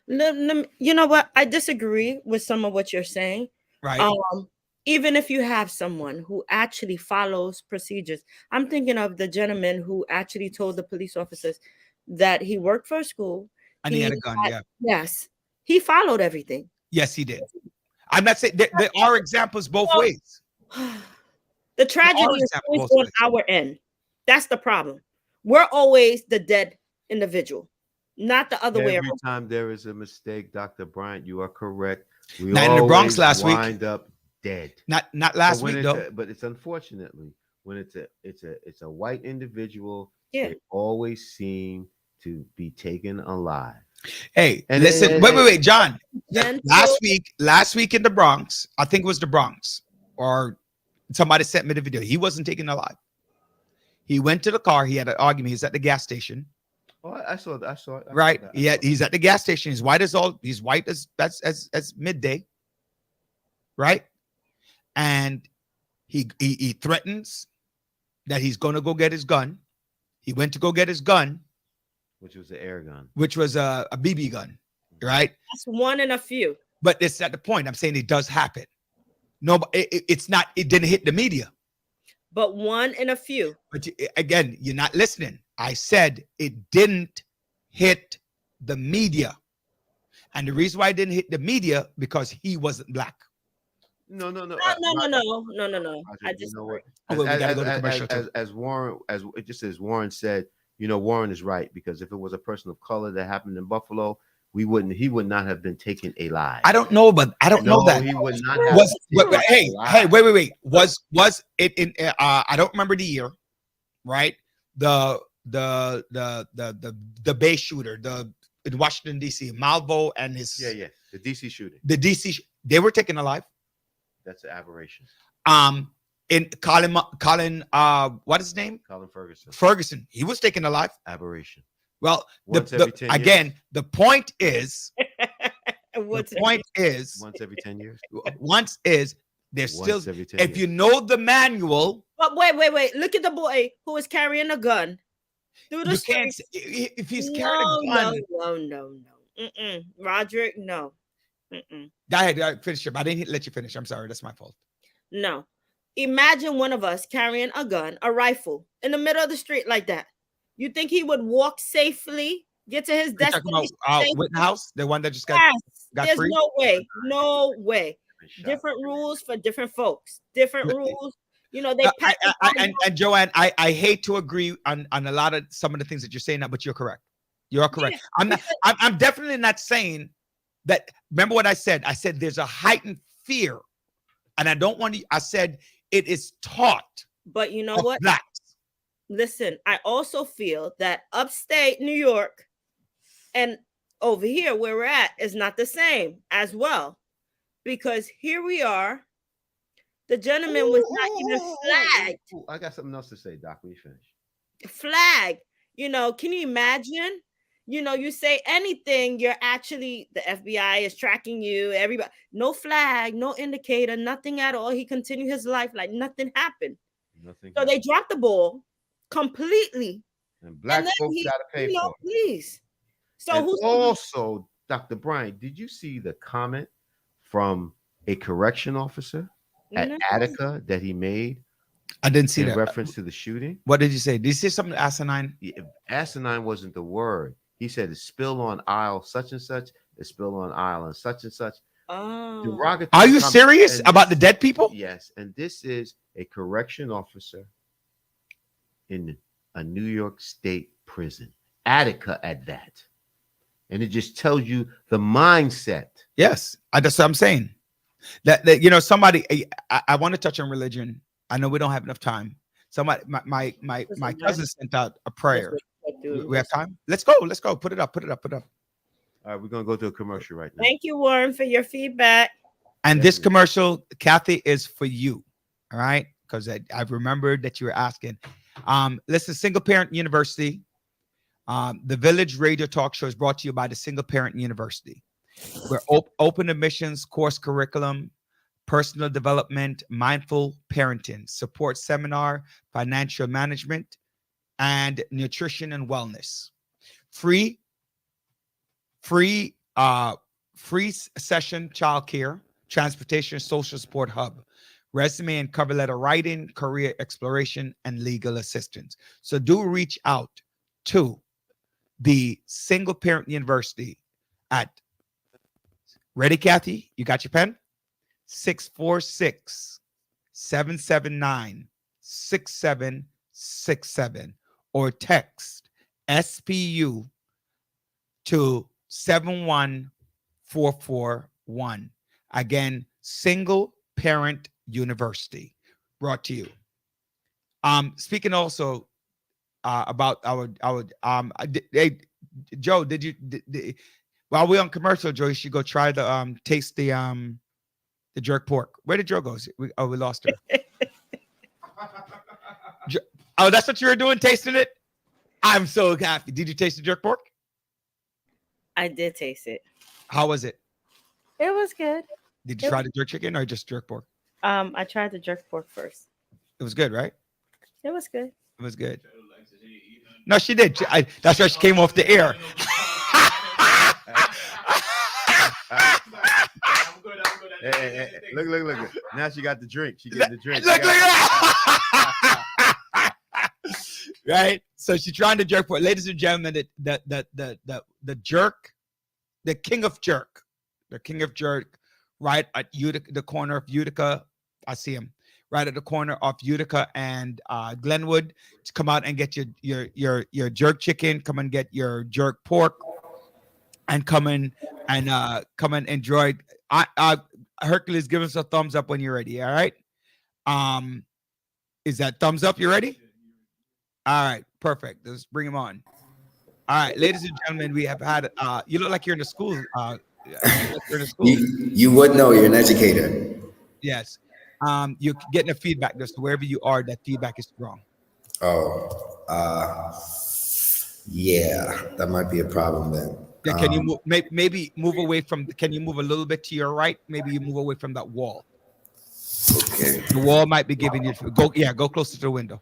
You know what? I disagree with some of what you're saying. Right. Even if you have someone who actually follows procedures. I'm thinking of the gentleman who actually told the police officers that he worked for a school. And he had a gun, yeah. Yes. He followed everything. Yes, he did. I'm not saying, there are examples both ways. The tragedy is always on our end. That's the problem. We're always the dead individual. not the other way Every around. time there is a mistake, Dr. Bryant, you are correct. We Not in the Bronx always last week. wind up dead. Not But last when week it's though. but it's unfortunately when it's a white individual, Yeah. they always seem to be taken alive. Hey, And listen, wait, John. Gentle. Last week in the Bronx, I think it was the Bronx, or somebody sent me the video. He wasn't taken alive. He went to the car. He had an argument. He's at the gas station. Oh, I saw that. I saw it. Right. I Yeah, saw he's at the gas station. He's white as midday. Right. And he threatens that he's gonna go get his gun. He went to go get his gun, which was the air gun. which was a BB gun, right? That's one in a few. But it's at the point. I'm saying it does happen. No, it's not. It didn't hit the media. But one in a few. But again, you're not listening. I said it didn't hit the media, and the reason why it didn't hit the media because he wasn't black. No. No. Roger, I you just know what? Oh, wait, we gotta go to commercial too. As Warren, as Warren said, Warren is right, because if it was a person of color that happened in Buffalo, he would not have been taken alive. I don't know, but I don't know that. He would not have Was been taken hey, alive. wait. Was it in I don't remember the year, right? The Bay shooter, in Washington, D.C., Malvo and his Yeah. The DC shooting. the DC they were taken alive. That's an aberration. In Colin what is his name? Colin Ferguson. Ferguson. He was taken alive. Aberration. Well, Once every 10 years. again, the point is What's the point is Once every 10 years. once is there's Once still every 10 if years. you know the manual, But wait. Look at the boy who was carrying a gun through the you street. can't if he's carrying a gun. No. Roderick, no. Go ahead, finish it. I didn't let you finish. I'm sorry. That's my fault. No. Imagine one of us carrying a gun, a rifle, in the middle of the street like that. You think he would walk safely, get to his You're talking destination? about safely? Wittenhouse, the one that just got Yes. There's free? no way. No way. Shot. Different rules for different folks. Different Look, rules. They pack the and Joanne, I hate to agree on a lot of some of the things that you're saying now, but you're correct. You're correct. Yeah. I'm definitely not saying that. Remember what I said? I said there's a heightened fear, and I don't want to. I said it is taught. But you know of what? blacks. Listen, I also feel that upstate New York and over here where we're at is not the same as well. Because here we are. The gentleman was not even flagged. Ooh, I got something else to say, Doc, when you finish. Flag. Can you imagine? You say anything, you're actually, the FBI is tracking you, everybody, no flag, no indicator, nothing at all. He continued his life like nothing happened. Nothing. So they dropped the ball completely. And black folks got to pay for it. Please. So And who's also, Dr. Bryant, did you see the comment from a correction officer at No. Attica that he made I didn't see in that. reference to the shooting? What did you say? Did you say something asinine? Yeah, asinine wasn't the word. He said it spill on aisle such and such, it spill on aisle and such. Oh. Derogatory Are you comment. serious And about this- the dead people? Yes, and this is a correction officer in a New York State prison, Attica at that. And it just tells you the mindset. Yes, that's what I'm saying. That somebody. I want to touch on religion. I know we don't have enough time. Somebody, my cousin sent out a prayer. We have time. Let's go. Put it up. All right, we're gonna go to a commercial right now. Thank you, Warren, for your feedback. And this Definitely. commercial, Kathy, is for you. All right, because I remembered that you were asking. Listen, Single Parent University. The Village Radio Talk Show is brought to you by the Single Parent University. We're open admissions, course curriculum, personal development, mindful parenting, support seminar, financial management, and nutrition and wellness. Free session childcare, transportation, social support hub, resume and cover letter writing, career exploration, and legal assistance. So do reach out to the Single Parent University at, ready, Kathy? You got your pen? 646-779-6767 or text SPU to 71441. Again, Single Parent University, brought to you. Speaking also about our hey, Joe, while we're on commercial, Joe, you should go try the taste the jerk pork. Where did Joe go? We lost her. Oh, that's what you were doing, tasting it? I'm so happy. Did you taste the jerk pork? I did taste it. How was it? It was good. Did you try the jerk chicken or just jerk pork? I tried the jerk pork first. It was good, right? It was good. It was good. No, she did. That's why she came off the air. Hey, look. Now she got the drink. She getting the drink. Look. Right? So she's trying to jerk pork. Ladies and gentlemen, the jerk, the king of jerk, right at Utica, the corner of Utica. I see him right at the corner of Utica and Glenwood. To come out and get your jerk chicken, come and get your jerk pork, and come and enjoy. Hercules, give us a thumbs up when you're ready. All right. Is that thumbs up? You ready? All right, perfect. Let's bring him on. All right, ladies and gentlemen, we have had. You look like you're in the school. You would know. You're an educator. Yes. You're getting a feedback. Just wherever you are, that feedback is wrong. Yeah, that might be a problem then. Yeah, can you maybe move away from? Can you move a little bit to your right? Maybe you move away from that wall. Okay. The wall might be giving you. Go closer to the window.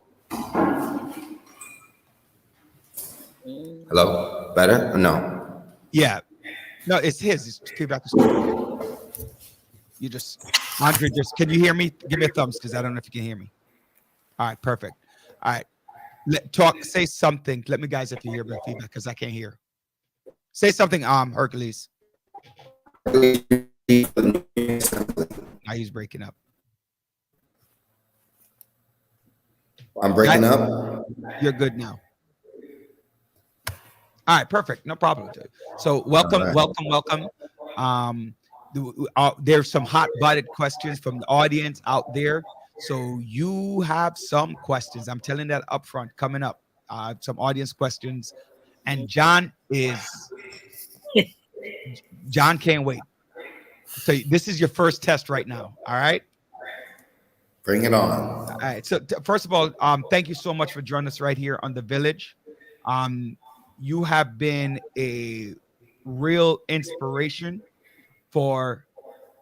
Hello? Better? Or no? Yeah. No, it's his. It's feedback. You just, Andre, can you hear me? Give me a thumbs because I don't know if you can hear me. All right, perfect. All right. Say something. Let me guys if you hear my feedback because I can't hear. Say something, Hercules. Now he's breaking up. I'm breaking up? You're good now. All right, perfect. No problem. So welcome. There's some hot-butted questions from the audience out there. So you have some questions. I'm telling that up front coming up. Some audience questions. And John can't wait. So this is your first test right now. All right. Bring it on. All right. So first of all, thank you so much for joining us right here on The Village. You have been a real inspiration for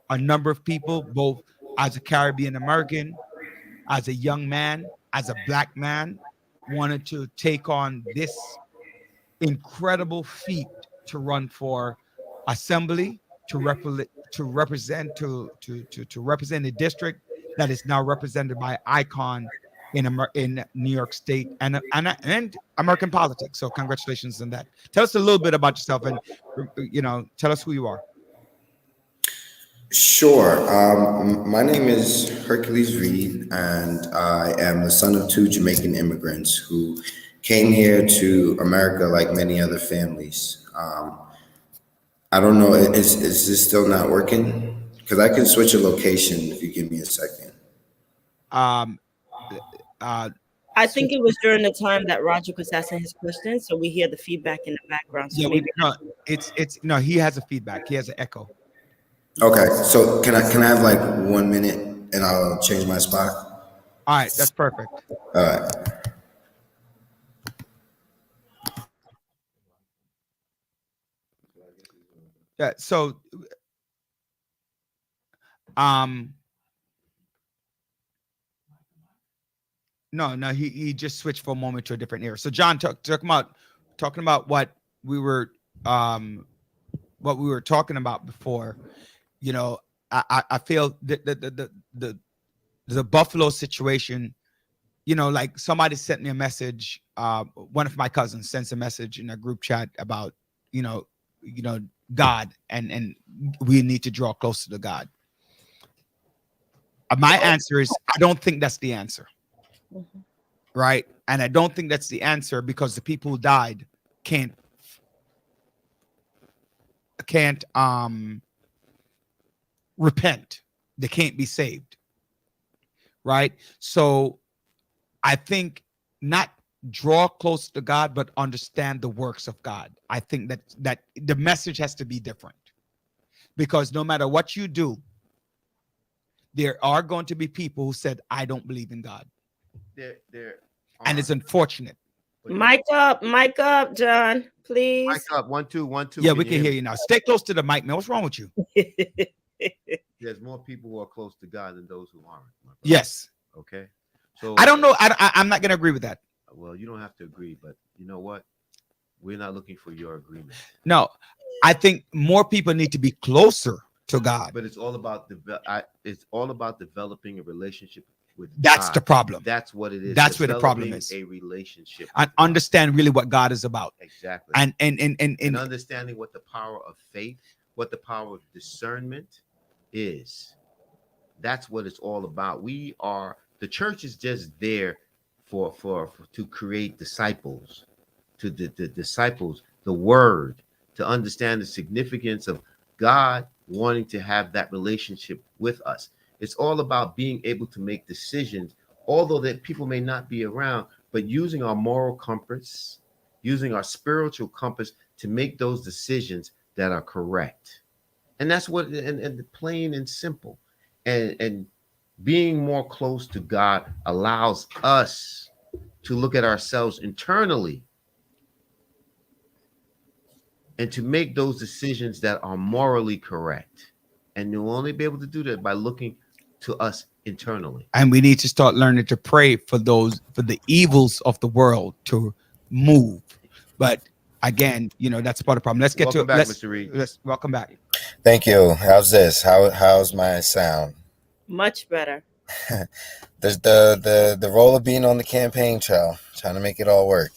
a number of people, both as a Caribbean American, as a young man, as a black man, wanted to take on this incredible feat to run for assembly, to represent a district that is now represented by icon in New York State and American politics. So congratulations on that. Tell us a little bit about yourself and tell us who you are. Sure. My name is Hercules Reed, and I am the son of two Jamaican immigrants who came here to America like many other families. I don't know, is this still not working? Because I can switch a location if you give me a second. I think it was during the time that Roger was asking his questions, so we hear the feedback in the background. So he has a feedback. He has an echo. Okay, so can I have like 1 minute and I'll change my spot? All right, that's perfect. All right. Yeah. So, no, he just switched for a moment to a different ear. So, John, talking about what we were talking about before. I feel the Buffalo situation. Like somebody sent me a message. One of my cousins sends a message in a group chat about God and we need to draw closer to God. My answer is I don't think that's the answer. Mm-hmm. Right. And I don't think that's the answer because the people who died can't repent. They can't be saved. Right? So I think not draw close to God, but understand the works of God. I think that the message has to be different, because no matter what you do, there are going to be people who said, I don't believe in God. There And it's unfortunate. Mic up, John, please. Mic up, 1 2 1 2. Yeah, we can hear you now. Stay close to the mic, man. What's wrong with you? There's more people who are close to God than those who aren't. my brother. Yes. Okay. So I don't know. I'm not going to agree with that. well, you don't have to agree, but you know what? We're not looking for your agreement. No, I think more people need to be closer to God. But it's all about developing a relationship with That's God. the problem. That's what it is. That's where the problem Developing is. A relationship And with God. understand really what God is about. Exactly. And understanding what the power of faith, what the power of discernment is. That's what it's all about. The church is just there for to create disciples, to the disciples, the word, to understand the significance of God wanting to have that relationship with us. It's all about being able to make decisions, although that people may not be around, but using our moral compass, using our spiritual compass to make those decisions that are correct. And that's what, and plain and simple. And being more close to God allows us to look at ourselves internally and to make those decisions that are morally correct. And you'll only be able to do that by looking to us internally. And we need to start learning to pray for the evils of the world to move. But again, that's part of the problem. Let's get Welcome to back, let's, Mr. Reed. let's welcome back. Thank you. How's this? How's my sound? Much better. There's the role of being on the campaign trail, trying to make it all work.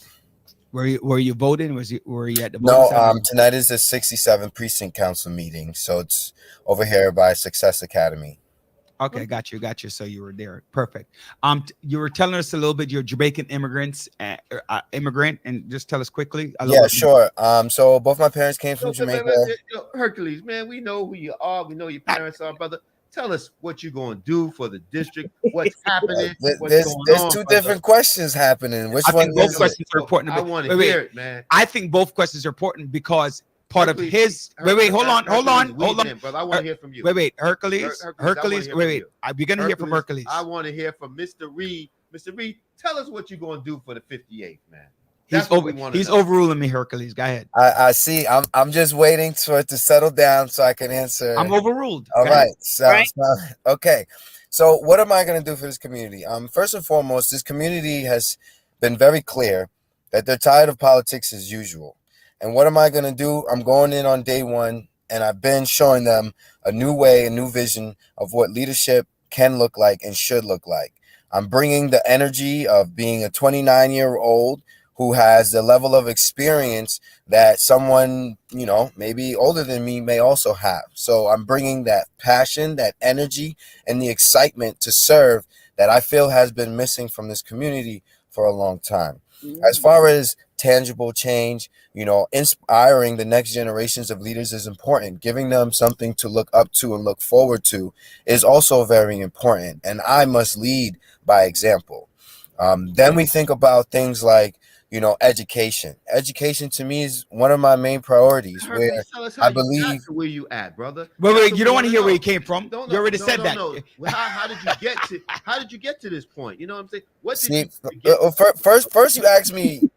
Were you voting? Were you at the No, voting? tonight is the 67 precinct council meeting, so it's over here by Success Academy. Okay, got you. So you were there. Perfect. You were telling us a little bit. You're Jamaican immigrant, and just tell us quickly. Yeah, sure. So both my parents came from Jamaica. Hercules, man, we know who you are. We know your parents are, brother. Tell us what you're going to do for the district. What's happening? There's two different questions happening. Which one? Both questions are important. I want to hear it, man. I think both questions are important because part of his. Wait, hold on. Brother, I want to hear from you. Wait, Hercules. Wait. We're gonna hear from Hercules. I want to hear from Mr. Reed. Mr. Reed, tell us what you're going to do for the 58th, man. He's overruling me, Hercules. Go ahead. I see. I'm just waiting for it to settle down so I can answer. I'm overruled. All right. So, okay. So what am I going to do for this community? First and foremost, this community has been very clear that they're tired of politics as usual. And what am I going to do? I'm going in on day one, and I've been showing them a new way, a new vision of what leadership can look like and should look like. I'm bringing the energy of being a 29-year-old who has the level of experience that someone, maybe older than me may also have. So I'm bringing that passion, that energy, and the excitement to serve that I feel has been missing from this community for a long time. As far as tangible change, inspiring the next generations of leaders is important. Giving them something to look up to and look forward to is also very important. And I must lead by example. Then we think about things like, education. Education to me is one of my main priorities. Where I believe where you at, brother. Wait. You don't want to hear where you came from. You already said that. No. How did you get to this point? You know what I'm saying? What did first you asked me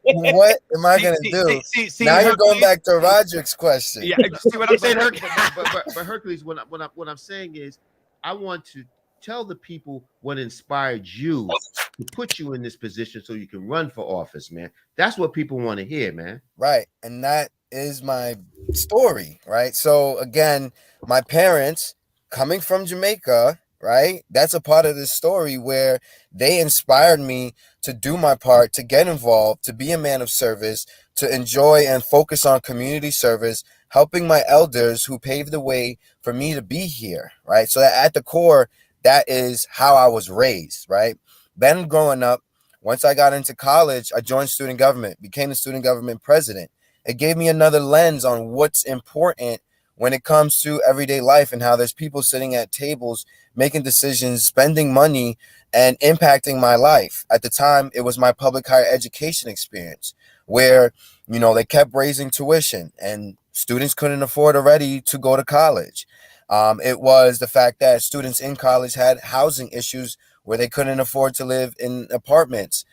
what am I gonna do? Now you're going back to Roderick's question. Yeah, see what I'm saying, Hercules? But Hercules, what I'm saying is, I want to tell the people what inspired you to put you in this position so you can run for office, man. That's what people want to hear, man. Right. And that is my story, right? So again, my parents coming from Jamaica, right? That's a part of this story where they inspired me to do my part, to get involved, to be a man of service, to enjoy and focus on community service, helping my elders who paved the way for me to be here, right? So at the core, that is how I was raised, right? Then growing up, once I got into college, I joined student government, became the student government president. it gave me another lens on what's important when it comes to everyday life and how there's people sitting at tables making decisions, spending money, and impacting my life. At the time, it was my public higher education experience where, they kept raising tuition and students couldn't afford already to go to college. It was the fact that students in college had housing issues where they couldn't afford to live in apartments,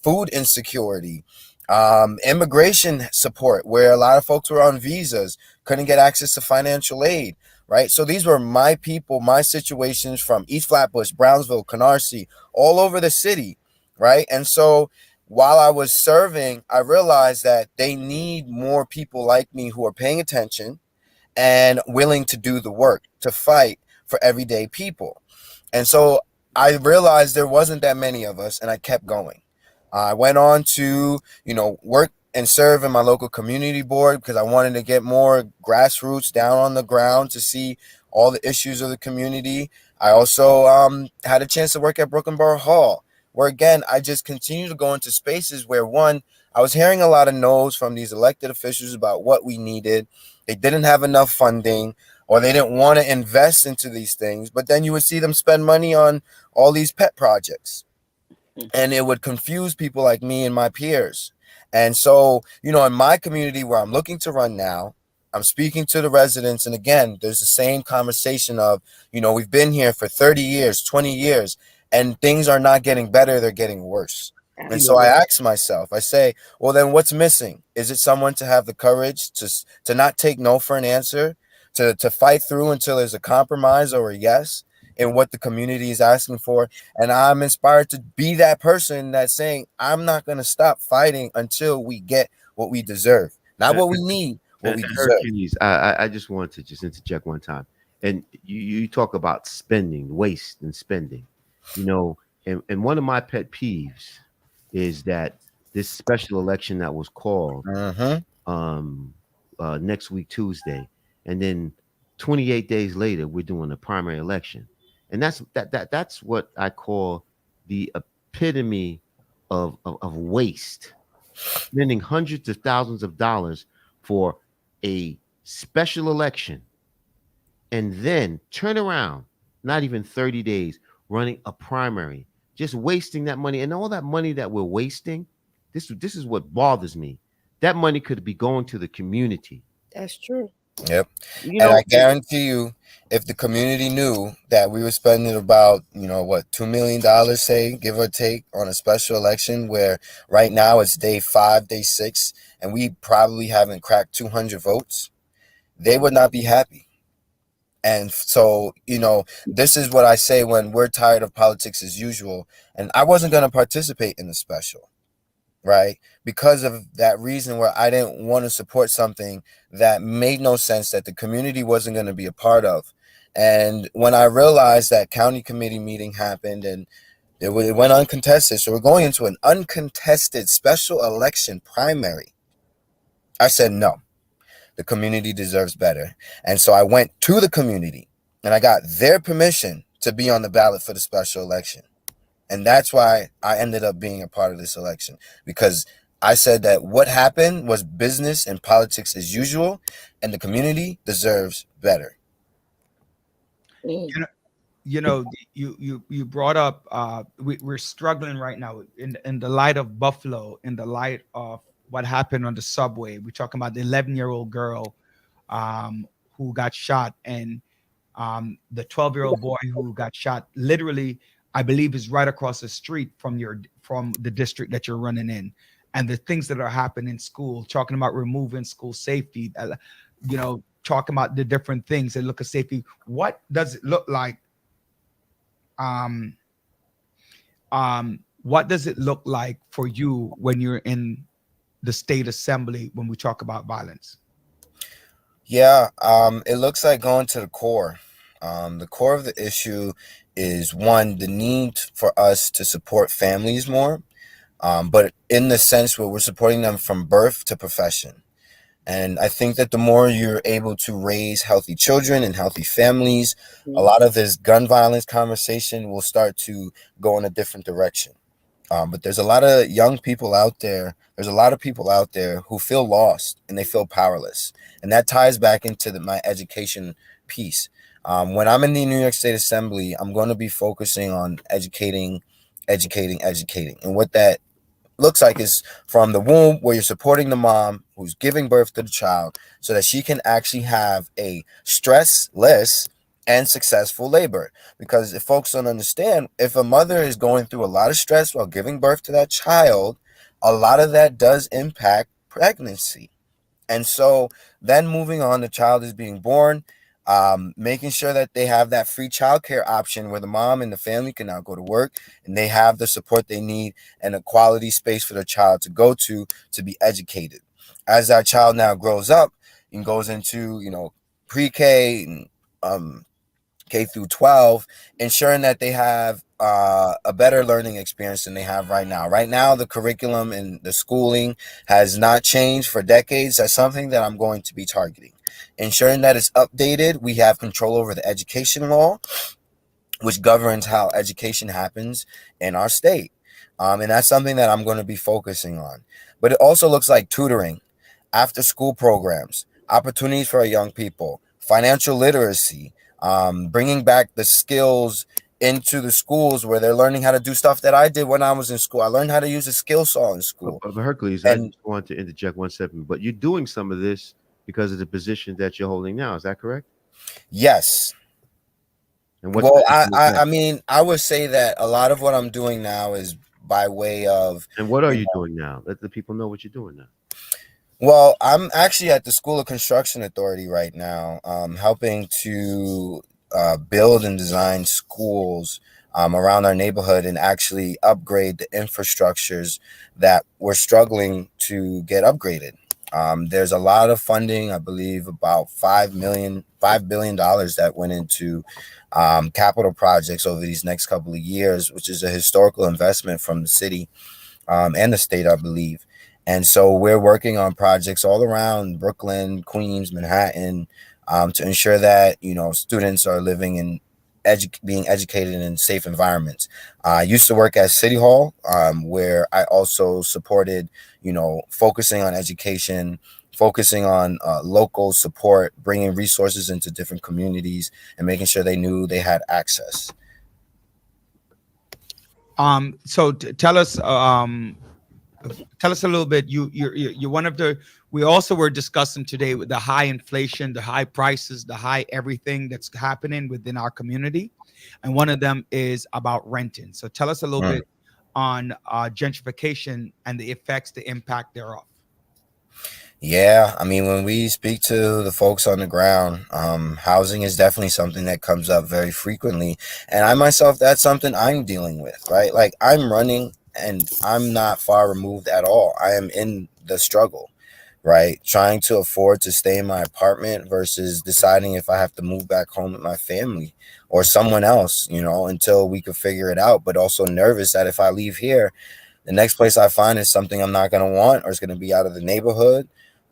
food insecurity, immigration support, where a lot of folks were on visas, couldn't get access to financial aid, right? So these were my people, my situations from East Flatbush, Brownsville, Canarsie, all over the city, right? And so while I was serving, I realized that they need more people like me who are paying attention and willing to do the work, to fight for everyday people. And so I realized there wasn't that many of us, and I kept going. I went on to, work and serve in my local community board because I wanted to get more grassroots down on the ground to see all the issues of the community. I also had a chance to work at Brooklyn Borough Hall, where again, I just continued to go into spaces where one, I was hearing a lot of no's from these elected officials about what we needed. They didn't have enough funding, or they didn't want to invest into these things. But then you would see them spend money on all these pet projects, and it would confuse people like me and my peers. And so, in my community where I'm looking to run now, I'm speaking to the residents. And again, there's the same conversation of, we've been here for 30 years, 20 years, and things are not getting better. They're getting worse. And so I ask myself, I say, well, then what's missing? Is it someone to have the courage to not take no for an answer, to fight through until there's a compromise or a yes in what the community is asking for? And I'm inspired to be that person that's saying, I'm not going to stop fighting until we get what we deserve. Not what we need, what we deserve. Hercules, I just want to just interject one time. And you talk about spending, waste and spending, and one of my pet peeves is that this special election that was called next week, Tuesday, and then 28 days later, we're doing a primary election. And that's what I call the epitome of waste, spending hundreds of thousands of dollars for a special election and then turn around, not even 30 days, running a primary, just wasting that money. And all that money that we're wasting, this is what bothers me. That money could be going to the community. That's true. Yep. And I guarantee you, if the community knew that we were spending about, $2 million, say, give or take, on a special election where right now it's day 5, day 6, and we probably haven't cracked 200 votes, they would not be happy. And so, this is what I say when we're tired of politics as usual. And I wasn't going to participate in the special, right? Because of that reason where I didn't want to support something that made no sense, that the community wasn't going to be a part of. And when I realized that county committee meeting happened and it went uncontested, so we're going into an uncontested special election primary, I said, no, the community deserves better. And so I went to the community and I got their permission to be on the ballot for the special election. And that's why I ended up being a part of this election, because I said that what happened was business and politics as usual, and the community deserves better. You brought up we're struggling right now in the light of Buffalo, in the light of what happened on the subway. We're talking about the 11-year-old girl who got shot, and the 12-year-old boy who got shot literally, I believe, is right across the street from the district that you're running in. And the things that are happening in school, talking about removing school safety, talking about the different things that look at safety. What does it look like? What does it look like for you when you're in the state assembly when we talk about violence? Yeah, it looks like going to the core. The core of the issue is, one, the need for us to support families more, but in the sense where we're supporting them from birth to profession. And I think that the more you're able to raise healthy children and healthy families, a lot of this gun violence conversation will start to go in a different direction. But there's a lot of young people out there. There's a lot of people out there who feel lost and they feel powerless, and that ties back into my education piece. When I'm in the New York State Assembly, I'm going to be focusing on educating, and what that looks like is from the womb, where you're supporting the mom who's giving birth to the child so that she can actually have a stressless and successful labor. Because if folks don't understand, if a mother is going through a lot of stress while giving birth to that child, a lot of that does impact pregnancy. And so then moving on, the child is being born, making sure that they have that free childcare option where the mom and the family can now go to work and they have the support they need and a quality space for their child to go to be educated. As that child now grows up and goes into, pre-K and K through 12, ensuring that they have a better learning experience than they have right now. Right now, the curriculum and the schooling has not changed for decades. That's something that I'm going to be targeting. Ensuring that it's updated. We have control over the education law, which governs how education happens in our state. And that's something that I'm going to be focusing on. But it also looks like tutoring, after school programs, opportunities for our young people, financial literacy, bringing back the skills into the schools where they're learning how to do stuff that I did when I was in school. I learned how to use a skill saw in school. But Hercules, I And just want to interject 1 second. But you're doing some of this because of the position that you're holding now. Is that correct? yes, And what well, position is that? I mean, I would say that a lot of what I'm doing now is by way of, And what are you you know, doing now? Let the people know what you're doing now. well, I'm actually at the School of Construction Authority right now, helping to build and design schools around our neighborhood and actually upgrade the infrastructures that we're struggling to get upgraded. There's a lot of funding, I believe about $5 billion that went into capital projects over these next couple of years, which is a historical investment from the city and the state, I believe. And so we're working on projects all around Brooklyn, Queens, Manhattan, to ensure that students are living in being educated in safe environments. I used to work at City Hall, where I also supported, focusing on education, focusing on local support, bringing resources into different communities, and making sure they knew they had access. So tell us a little bit. You're one of the. We also were discussing today with the high inflation, the high prices, the high everything that's happening within our community, and one of them is about renting. So tell us a little bit on gentrification and the effects, the impact thereof. Yeah, I mean, when we speak to the folks on the ground, housing is definitely something that comes up very frequently. And I myself, that's something I'm dealing with, right? Like, I'm running and I'm not far removed at all. I am in the struggle, right? Trying to afford to stay in my apartment versus deciding if I have to move back home with my family or someone else, until we could figure it out. But also nervous that if I leave here, the next place I find is something I'm not going to want, or it's going to be out of the neighborhood,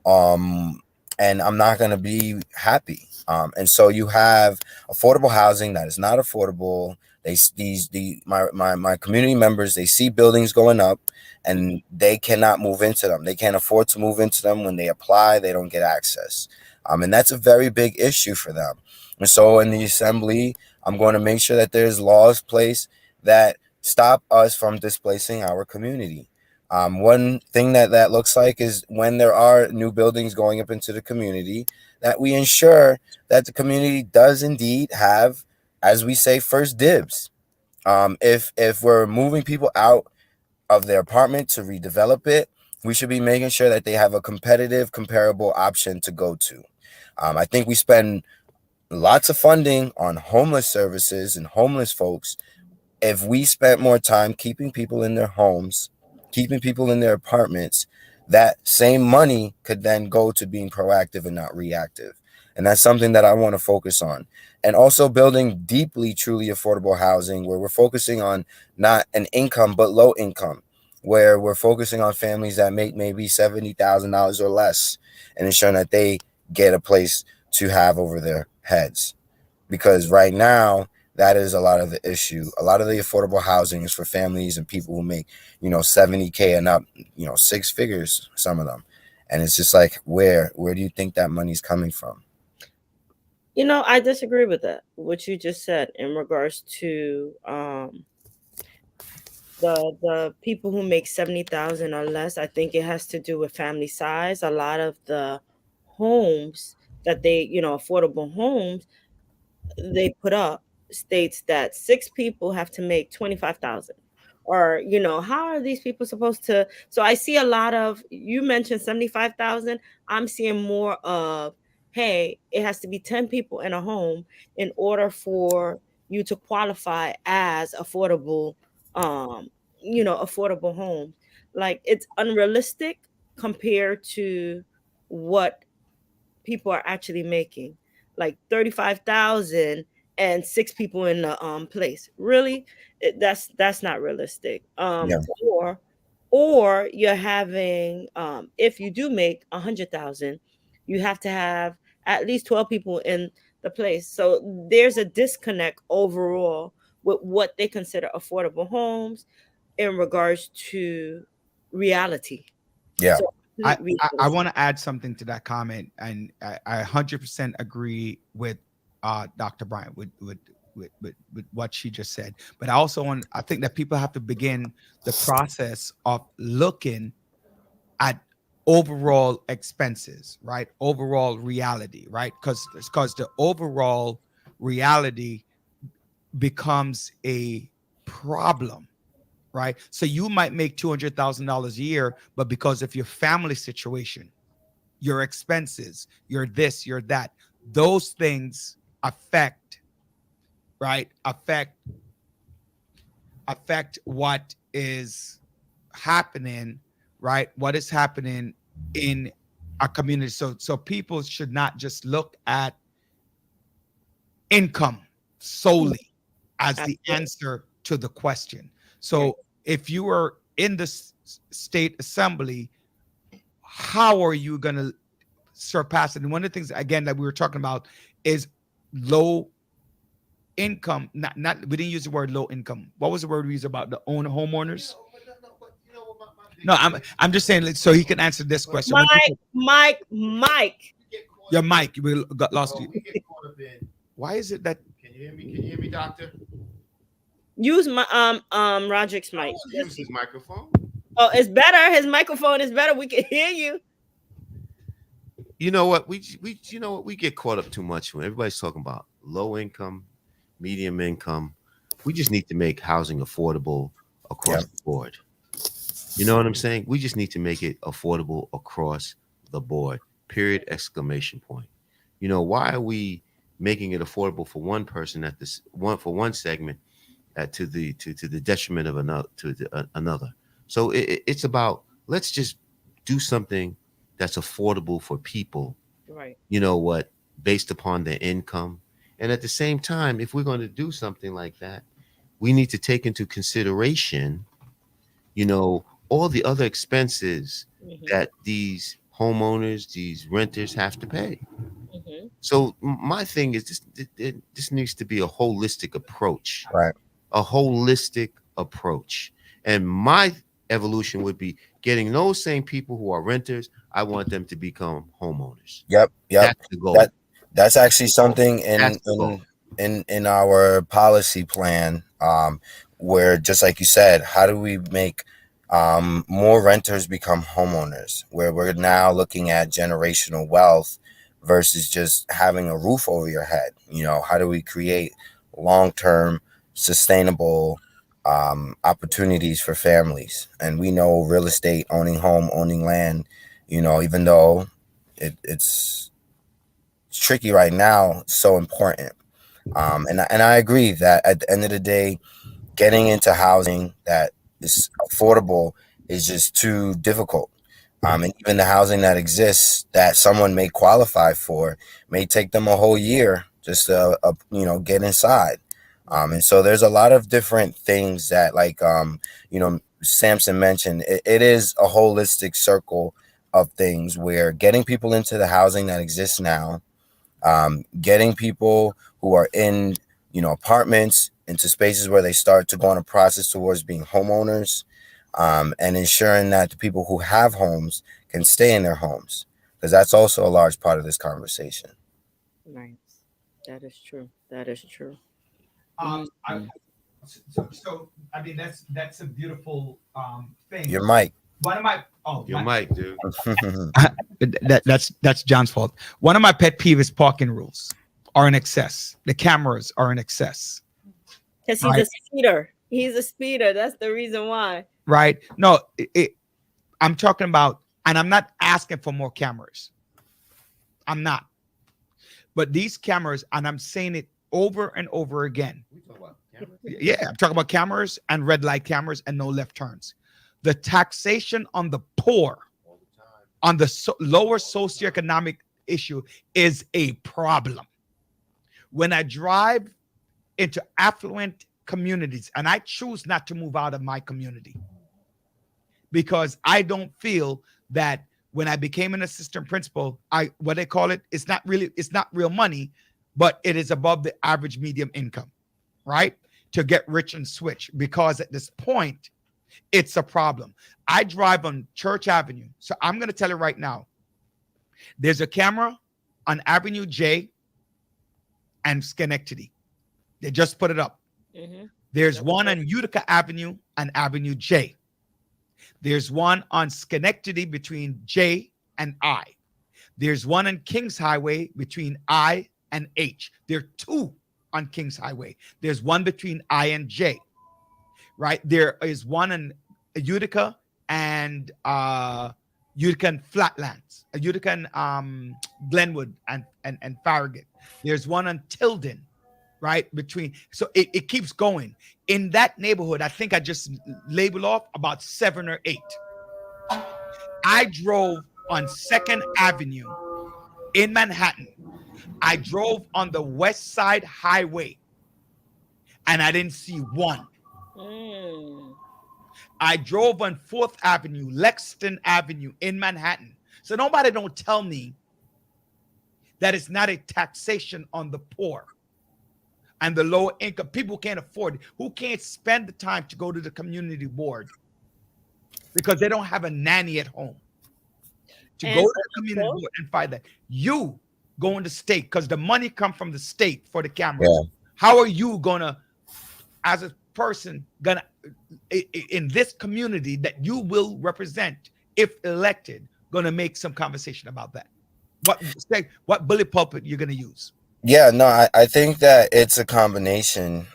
um, and I'm not going to be happy. And so you have affordable housing that is not affordable. My community members, they see buildings going up and they cannot move into them. They can't afford to move into them. When they apply, they don't get access. And that's a very big issue for them. And so in the assembly, I'm going to make sure that there's laws placed that stop us from displacing our community. One thing that looks like is when there are new buildings going up into the community, that we ensure that the community does indeed have, as we say, first dibs. If we're moving people out of their apartment to redevelop it, we should be making sure that they have a competitive, comparable option to go to. I think we spend lots of funding on homeless services and homeless folks. If we spent more time keeping people in their homes, keeping people in their apartments, that same money could then go to being proactive and not reactive. And that's something that I want to focus on. And also building deeply, truly affordable housing where we're focusing on not an income, but low income, where we're focusing on families that make maybe $70,000 or less and ensuring that they get a place to have over their heads. Because right now, that is a lot of the issue. A lot of the affordable housing is for families and people who make, 70K and up, six figures, some of them. And it's just like, where do you think that money's coming from? I disagree with that. What you just said in regards to the people who make 70,000 or less. I think it has to do with family size. A lot of the homes that affordable homes they put up states that 6 people have to make 25,000. Or, how are these people supposed to? So I see a lot of, you mentioned 75,000. I'm seeing more of, hey, it has to be 10 people in a home in order for you to qualify as um, affordable homes. Like, it's unrealistic compared to what people are actually making, like 35,000 and 6 people in the place. Really, that's not realistic. Yeah. Or you're having, if you do make 100,000, you have to have at least 12 people in the place. So there's a disconnect overall with what they consider affordable homes in regards to reality. Yeah. So I want to add something to that comment, and I 100% agree with Dr. Bryant with what she just said. But I think that people have to begin the process of looking at overall expenses, right? Overall reality, right? Because the overall reality becomes a problem, right? So you might make $200,000 a year, but because of your family situation, your expenses, your this, your that, those things affect, right? Affect what is happening, right? What is happening in our community. So people should not just look at income solely as the answer to the question. So if you are in the state assembly, how are you going to surpass it? And one of the things, again, that we were talking about is low income. Not we didn't use the word low income. What was the word we used about the own homeowners? No, I'm just saying, like, so he can answer this question. Mike. Your mic, we got lost. We get caught up in. Why is it that? Can you hear me? Can you hear me, doctor? Use my Roderick's I mic. will use his microphone. Oh, it's better. His microphone is better. We can hear you. You know what? We get caught up too much when everybody's talking about low income, medium income. We just need to make housing affordable across the board. You know what I'm saying? We just need to make it affordable across the board. Period, exclamation point. Why are we making it affordable for one person at this one for one segment to the detriment of another? So it's about, let's just do something that's affordable for people. Right. Based upon their income. And at the same time, if we're going to do something like that, we need to take into consideration, all the other expenses that these homeowners, these renters have to pay. So my thing is, this needs to be a holistic approach. Right. A holistic approach. And my evolution would be getting those same people who are renters, I want them to become homeowners. Yep. That's the goal. That's actually something in our policy plan, where, just like you said, how do we make more renters become homeowners, where we're now looking at generational wealth versus just having a roof over your head. How do we create long-term sustainable opportunities for families? And we know real estate, owning home, owning land, even though it's tricky right now, it's so important. And I agree that at the end of the day, getting into housing that is affordable is just too difficult. And even the housing that exists that someone may qualify for may take them a whole year just to get inside. And so there's a lot of different things that, like, Samson mentioned, it is a holistic circle of things where getting people into the housing that exists now, getting people who are in, apartments, into spaces where they start to go on a process towards being homeowners, and ensuring that the people who have homes can stay in their homes, because that's also a large part of this conversation. Right. That is true. That is true. I, Mhm. so I mean that's a beautiful thing. Your mic. One of my Your mic, dude. that's John's fault. One of my pet peeves is parking rules are in excess. The cameras are in excess. Because he's a speeder. He's a speeder. That's the reason why. Right? No, I'm talking about, and I'm not asking for more cameras. I'm not. But these cameras, and I'm saying it over and over again. We talk about cameras? Yeah, I'm talking about cameras and red light cameras and no left turns. The taxation on the poor, All the time. on the lower socioeconomic issue is a problem. When I drive into affluent communities, and I choose not to move out of my community because I don't feel that when I became an assistant principal, what they call it's not real money, but it is above the average medium income, right? To get rich and switch, because at this point, it's a problem. I drive on Church Avenue. So I'm going to tell you right now, there's a camera on Avenue J and Schenectady. They just put it up. Mm-hmm. There's one on Utica Avenue and Avenue J. There's one on Schenectady between J and I. There's one on Kings Highway between I and H. There are two on Kings Highway. There's one between I and J. Right? There is one in Utica and Flatlands, Utica and Glenwood and Farragut. There's one on Tilden, right? So it keeps going. In that neighborhood, I think I just labeled off about 7 or 8. I drove on 2nd Avenue in Manhattan. I drove on the West Side Highway and I didn't see one. I drove on 4th Avenue, Lexington Avenue in Manhattan. So nobody don't tell me that it's not a taxation on the poor and the lower income. People can't afford it. Who can't spend the time to go to the community board because they don't have a nanny at home to go to the community board and find that. You go in the state because the money comes from the state for the cameras. Yeah. How are you gonna, as a person, gonna in this community that you will represent, if elected, gonna make some conversation about that? What bully pulpit you're gonna use? Yeah, no, I think that it's a combination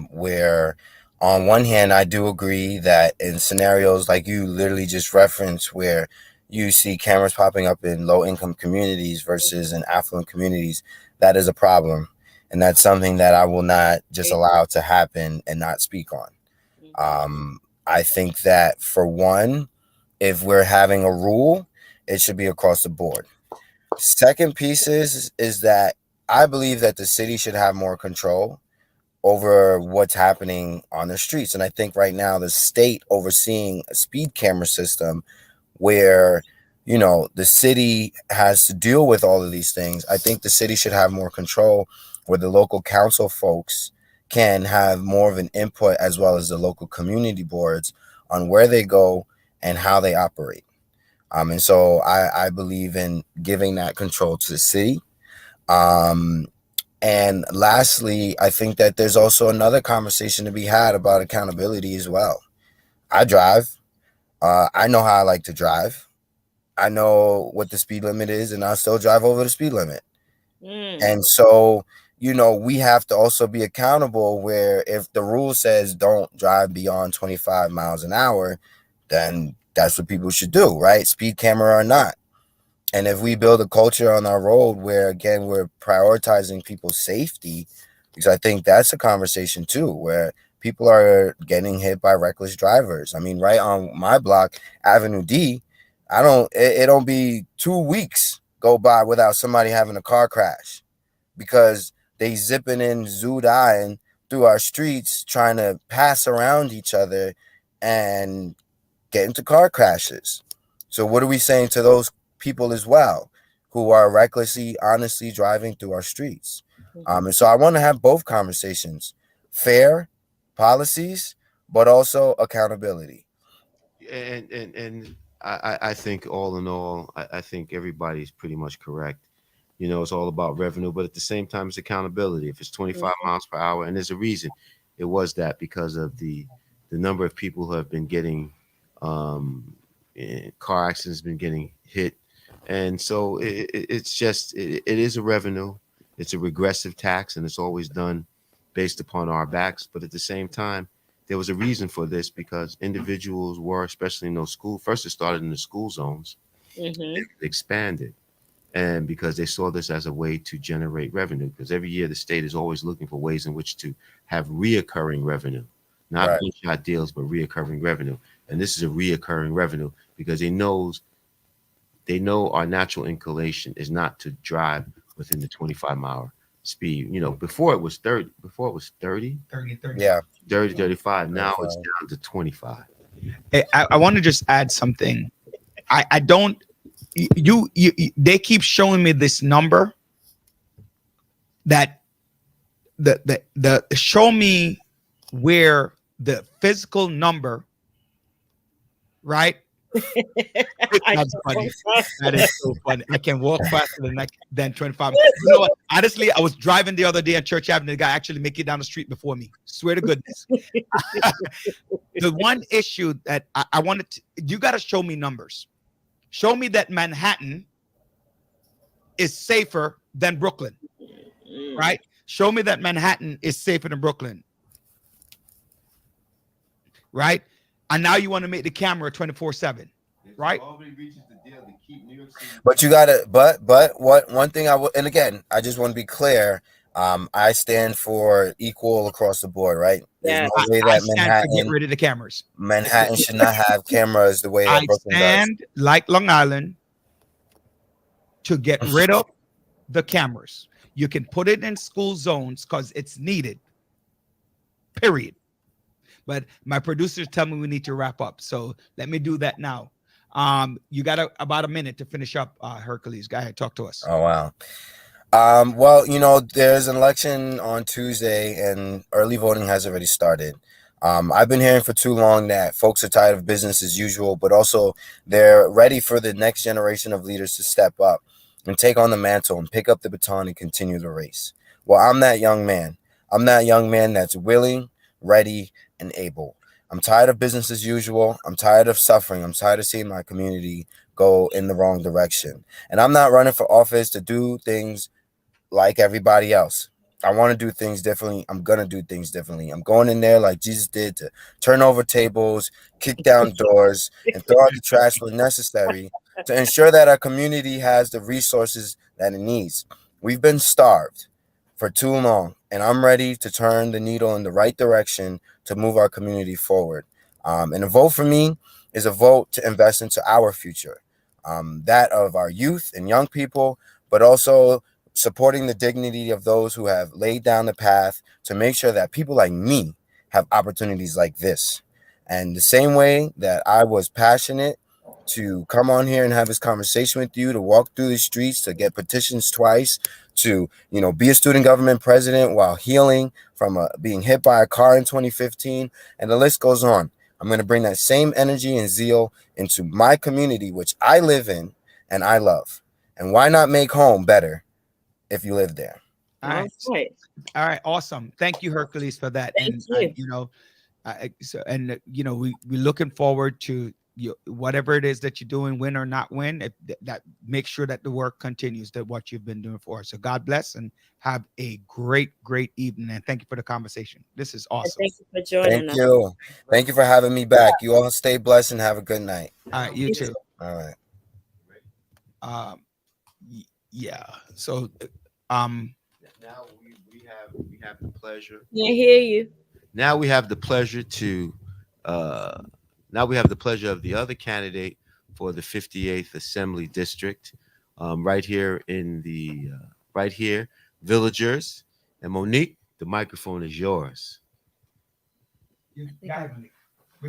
where on one hand, I do agree that in scenarios like you literally just referenced, where you see cameras popping up in low income communities versus in affluent communities, that is a problem. And that's something that I will not just allow to happen and not speak on. I think that for one, if we're having a rule, it should be across the board. Second piece is that I believe that the city should have more control over what's happening on the streets. And I think right now the state overseeing a speed camera system where, the city has to deal with all of these things. I think the city should have more control where the local council folks can have more of an input, as well as the local community boards, on where they go and how they operate. And so I believe in giving that control to the city. And lastly, I think that there's also another conversation to be had about accountability as well. I drive. I know how I like to drive. I know what the speed limit is, and I still drive over the speed limit. And so, we have to also be accountable where if the rule says don't drive beyond 25 miles an hour, then that's what people should do, right? Speed camera or not. And if we build a culture on our road where, again, we're prioritizing people's safety, because I think that's a conversation too, where people are getting hit by reckless drivers. I mean, right on my block, Avenue D, it don't be 2 weeks go by without somebody having a car crash because they zipping in, zoot-eyeing through our streets, trying to pass around each other and get into car crashes. So what are we saying to those people as well who are recklessly, honestly driving through our streets? And so I want to have both conversations: fair policies, but also accountability. And I think all in all, I think everybody's pretty much correct. You know, it's all about revenue, but at the same time, it's accountability. If it's 25 miles per hour, and there's a reason it was that, because of the number of people who have been getting in car accidents, been getting hit, and so it's just it is a revenue. It's a regressive tax, and it's always done based upon our backs. But at the same time, there was a reason for this, because individuals were, especially in those school, first it started in the school zones, Mm-hmm. it expanded, and because they saw this as a way to generate revenue, because every year the state is always looking for ways in which to have reoccurring revenue, not Right. one-shot deals, but reoccurring revenue. And this is a reoccurring revenue because they know our natural inclination is not to drive within the 25-mile speed. You know, before it was 30, 30. Yeah. 35. Now it's 35. down to 25. I want to just add something. I don't. You they keep showing me this number that the show me where the physical number, right? That's funny. That is so funny. I can walk faster than 25. You know what? Honestly, I was driving the other day on Church Avenue. The guy actually make it down the street before me. Swear to goodness. The one issue that I wanted to, you got to show me numbers. Show me that Manhattan is safer than Brooklyn, right? Show me that Manhattan is safer than Brooklyn, right? And now you want to make the camera 24/7, right? But you gotta, but what one thing I will, and again, I just want to be clear. I stand for equal across the board, right? There's Yeah. no way I that stand to get rid of the cameras. Manhattan should not have cameras the way that I Brooklyn does. stand like Long Island to get rid of the cameras. You can put it in school zones because it's needed. Period. But my producers tell me we need to wrap up, so let me do that now. You got about a minute to finish up, Hercules. Go ahead, talk to us. Oh wow. Well, there's an election on Tuesday, and early voting has already started. I've been hearing for too long that folks are tired of business as usual, but also they're ready for the next generation of leaders to step up and take on the mantle and pick up the baton and continue the race. Well, I'm that young man. I'm that young man that's willing, ready, and able. I'm tired of business as usual. I'm tired of suffering. I'm tired of seeing my community go in the wrong direction. And I'm not running for office to do things like everybody else. I want to do things differently. I'm going to do things differently. I'm going in there like Jesus did, to turn over tables, kick down doors, and throw out the trash when necessary to ensure that our community has the resources that it needs. We've been starved for too long, and I'm ready to turn the needle in the right direction to move our community forward. And a vote for me is a vote to invest into our future, that of our youth and young people, but also supporting the dignity of those who have laid down the path to make sure that people like me have opportunities like this. And the same way that I was passionate to come on here and have this conversation with you, to walk through the streets, to get petitions twice, to be a student government president while healing from being hit by a car in 2015, and the list goes on. I'm going to bring that same energy and zeal into my community, which I live in and I love. And why not make home better if you live there? All right. Right. All right. Awesome. Thank you, Hercules, for that. Thank you. We're looking forward to whatever it is that you're doing, win or not win. That make sure that the work continues, that what you've been doing for us. So God bless and have a great evening. And thank you for the conversation. This is awesome. Thank you for joining Thank us. you. Thank you for having me back. You all stay blessed and have a good night. All right. You too. All right. Yeah. So, Now we have the pleasure. Can't hear you. Now we have the pleasure to of the other candidate for the 58th Assembly District, right here in the Villagers. And Monique, the microphone is yours. you got it, Monique.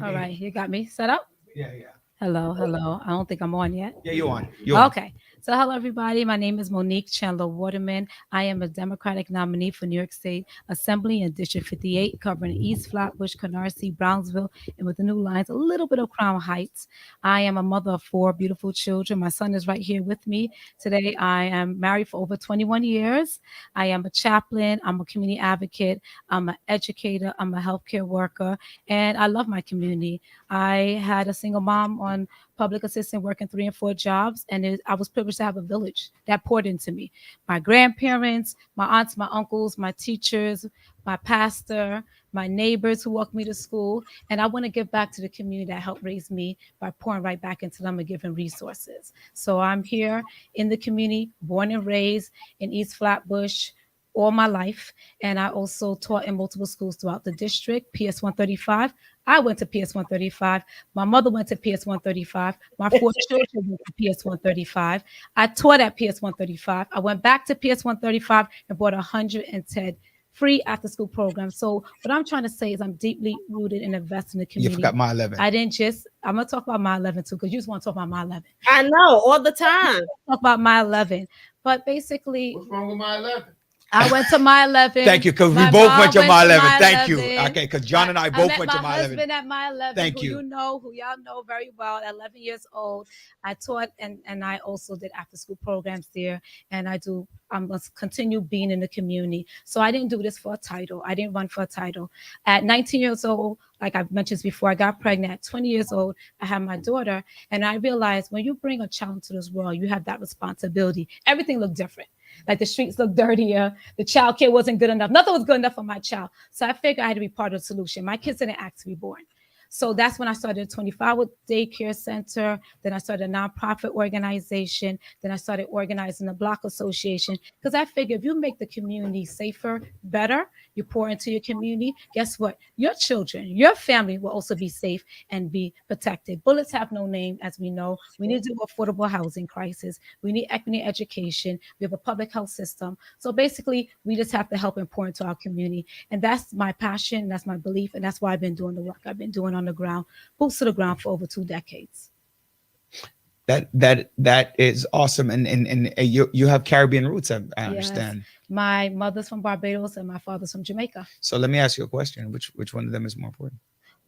All right, you got me set up? Yeah. Hello, hello. I don't think I'm on yet. Yeah, you on. You on. Okay. So, hello, everybody. My name is Monique Chandler Waterman. I am a Democratic nominee for New York State Assembly in District 58, covering East Flatbush, Canarsie, Brownsville, and with the new lines, a little bit of Crown Heights. I am a mother of 4 beautiful children. My son is right here with me today. I am married for over 21 years. I am a chaplain. I'm a community advocate. I'm an educator. I'm a healthcare worker. And I love my community. I had a single mom on public assistant working 3 and 4 jobs, and I was privileged to have a village that poured into me. My grandparents, my aunts, my uncles, my teachers, my pastor, my neighbors who walked me to school, and I want to give back to the community that helped raise me by pouring right back into them and giving resources. So I'm here in the community, born and raised in East Flatbush all my life. And I also taught in multiple schools throughout the district, PS 135. I went to PS 135. My mother went to PS 135. My 4 children went to PS 135. I taught at PS 135. I went back to PS 135 and bought 110 free after school programs. So what I'm trying to say is I'm deeply rooted and invested in the You community. forgot my 11. I didn't just, I'm going to talk about my 11 too, because you just want to talk about my 11. I know all the time. Talk about my 11. But basically, What's wrong with my 11? I went to my 11. Thank you, because we My both mom went to my 11. my Thank you. 11. Okay, because John and I both went to my my 11. husband at my 11. Thank who you. who y'all know very well. At 11 years old, I taught and I also did after school programs there. And I must continue being in the community. So I didn't do this for a title. I didn't run for a title. At 19 years old, like I've mentioned before, I got pregnant. At 20 years old, I had my daughter. And I realized when you bring a child into this world, you have that responsibility. Everything looked different. Like the streets looked dirtier. The child care wasn't good enough. Nothing was good enough for my child. So I figured I had to be part of the solution. My kids didn't ask to be born. So that's when I started a 24-hour daycare center. Then I started a nonprofit organization. Then I started organizing the Block Association because I figured if you make the community safer, better, you pour into your community, guess what? Your children, your family will also be safe and be protected. Bullets have no name, as we know. We need to do affordable housing crisis. We need equity education. We have a public health system. So basically, we just have to help and pour into our community. And that's my passion. That's my belief. And that's why I've been doing the work I've been doing on the ground, boots to the ground for over 2 decades. That is awesome, and you have Caribbean roots. I understand. My mother's from Barbados and my father's from Jamaica. So let me ask you a question: which one of them is more important?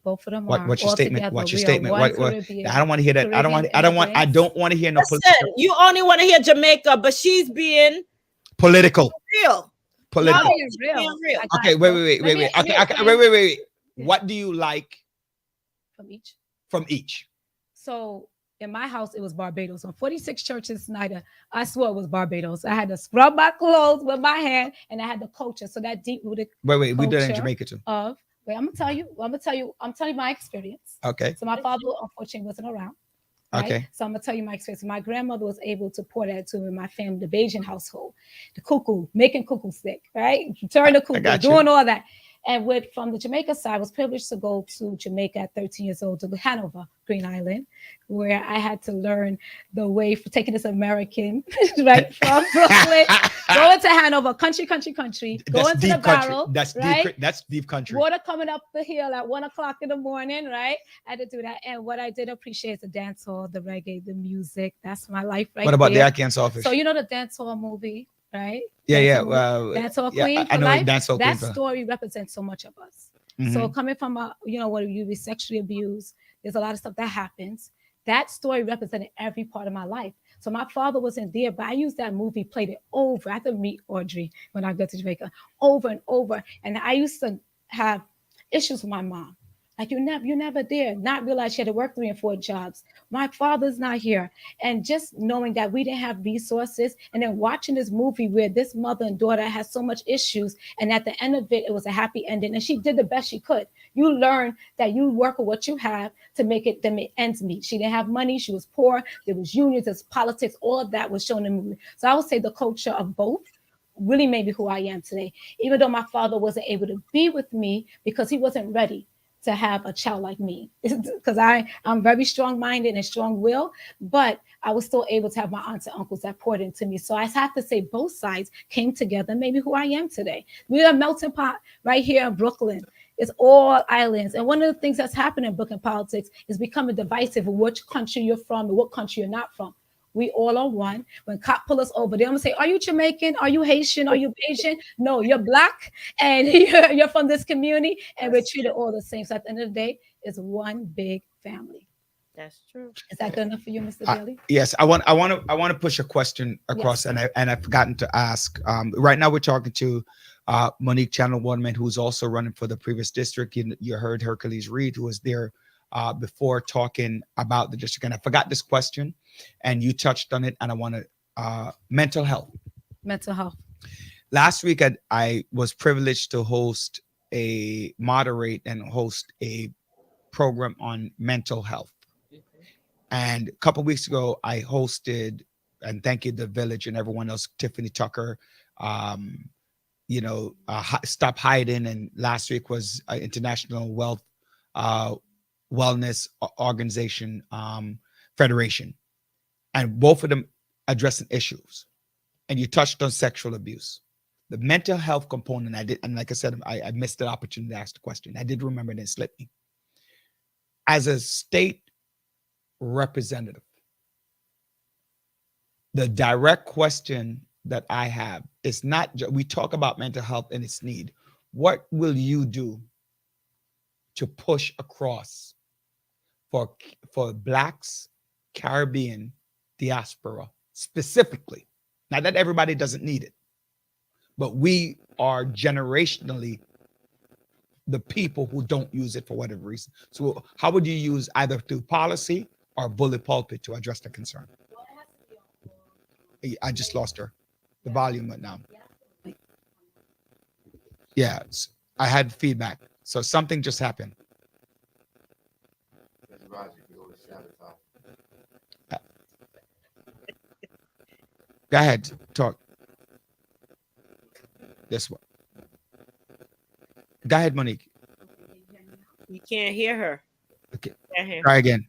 Both of them are. What's your statement? Together. What's your We statement? are What? Caribbean, I don't want to hear that. I don't want to hear no Listen, you only want to hear Jamaica, but she's being political. real. Political. No, being real. Okay, wait. Okay, wait. What do you like from each? So in my house, it was Barbados. On 46 churches, Snyder, I swore it was Barbados. I had to scrub my clothes with my hand, and I had the culture. So that deep rooted. Wait, we did it in Jamaica too. I'm gonna tell you my experience. Okay. So my father unfortunately wasn't around. Right? Okay. So I'm gonna tell you my experience. My grandmother was able to pour that to me in my family, the Bajan household, the cuckoo, making cuckoo stick, right? Turn the cuckoo, doing all that. And from the Jamaica side, I was privileged to go to Jamaica at 13 years old to Hanover, Green Island, where I had to learn the way for taking this American, right, from Brooklyn, going to Hanover, country, going to the barrel. That's deep country. Water coming up the hill at 1:00 in the morning, right? I had to do that. And what I did appreciate is the dance hall, the reggae, the music. That's my life right What about there. the Atkins office? So you know the dance hall movie, right? That's all Queen. I know life. Dance Hall Queen. That story represents so much of us. Mm-hmm. So coming from where you be sexually abused, there's a lot of stuff that happens. That story represented every part of my life. So my father wasn't there, but I used that movie, played it over. I had to meet Audrey when I got to Jamaica, over and over. And I used to have issues with my mom. Like you're never there. Not realize she had to work 3 and 4 jobs. My father's not here. And just knowing that we didn't have resources and then watching this movie where this mother and daughter has so much issues. And at the end of it was a happy ending. And she did the best she could. You learn that you work with what you have to make ends meet. She didn't have money. She was poor. There was unions, there's politics. All of that was shown in the movie. So I would say the culture of both really made me who I am today. Even though my father wasn't able to be with me because he wasn't ready to have a child like me, because I'm very strong-minded and strong-willed, but I was still able to have my aunts and uncles that poured into me. So I have to say both sides came together and made me who I am today. We're a melting pot right here in Brooklyn. It's all islands. And one of the things that's happening in Brooklyn politics is becoming divisive of which country you're from and what country you're not from. We all are one. When cop pull us over, they're gonna say, "Are you Jamaican? Are you Haitian? Are you Asian?" No, you're black and you're from this community, and we're treated all the same. So at the end of the day, it's one big family. That's true. Is that good enough for you, Mr. Bailey? Yes, I want to push a question across, Yes. and I've forgotten to ask. Right now, we're talking to Monique Chandler Waterman, who's also running for the previous district. You heard Hercules Reed, who was there before, talking about the district, and I forgot this question, and you touched on it, and I want to mental health. Mental health. Last week, I was privileged to moderate and host a program on mental health. And a couple of weeks ago, I hosted, and thank you, the Village and everyone else, Tiffany Tucker, Stop Hiding. And last week was International Wellness Organization Federation. And both of them addressing issues. And you touched on sexual abuse. The mental health component, I did, and like I said, I missed the opportunity to ask the question. I did remember it, and it slipped me. As a state representative, the direct question that I have is not, we talk about mental health and its need. What will you do to push across for Blacks, Caribbean, diaspora specifically? Not that everybody doesn't need it, but we are generationally the people who don't use it for whatever reason. So how would you use either through policy or bully pulpit to address the concern? I just lost her. The volume went down. Yeah, I had feedback. So something just happened. Go ahead, talk. This one. Go ahead, Monique. You can't hear her. Okay. Can't hear her. Try again.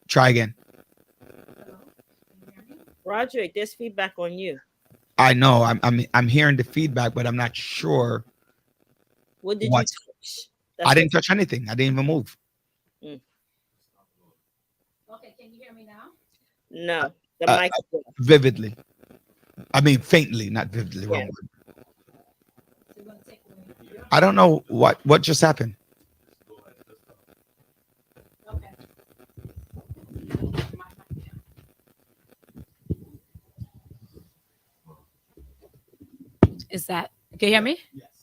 Try again. Roderick, there's feedback on you. I know. I'm hearing the feedback, but I'm not sure. What did you touch? I didn't touch anything. I didn't even move. Okay, can you hear me now? No, the mic. Vividly. I mean, faintly, not vividly. Yeah. Wrong word. I don't know what just happened. Okay. Is that, can you hear me?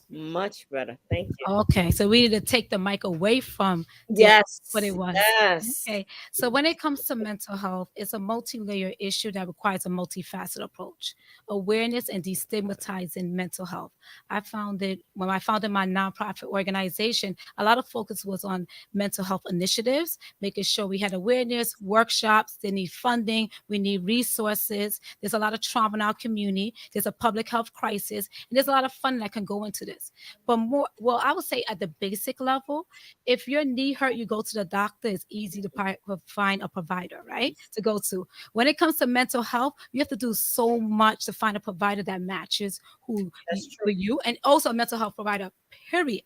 Much better. Thank you. Okay, so we need to take the mic away from Yes. what it was. Yes. Okay, so when it comes to mental health, it's a multi-layer issue that requires a multifaceted approach. Awareness and destigmatizing mental health. I found that when I founded my nonprofit organization, a lot of focus was on mental health initiatives, making sure we had awareness, workshops, they need funding, we need resources. There's a lot of trauma in our community. There's a public health crisis, and there's a lot of funding that can go into this. But more, well, I would say at the basic level, if your knee hurt, you go to the doctor. It's easy to find a provider, right? To go to. When it comes to mental health, you have to do so much to find a provider that matches for you, and also a mental health provider, period.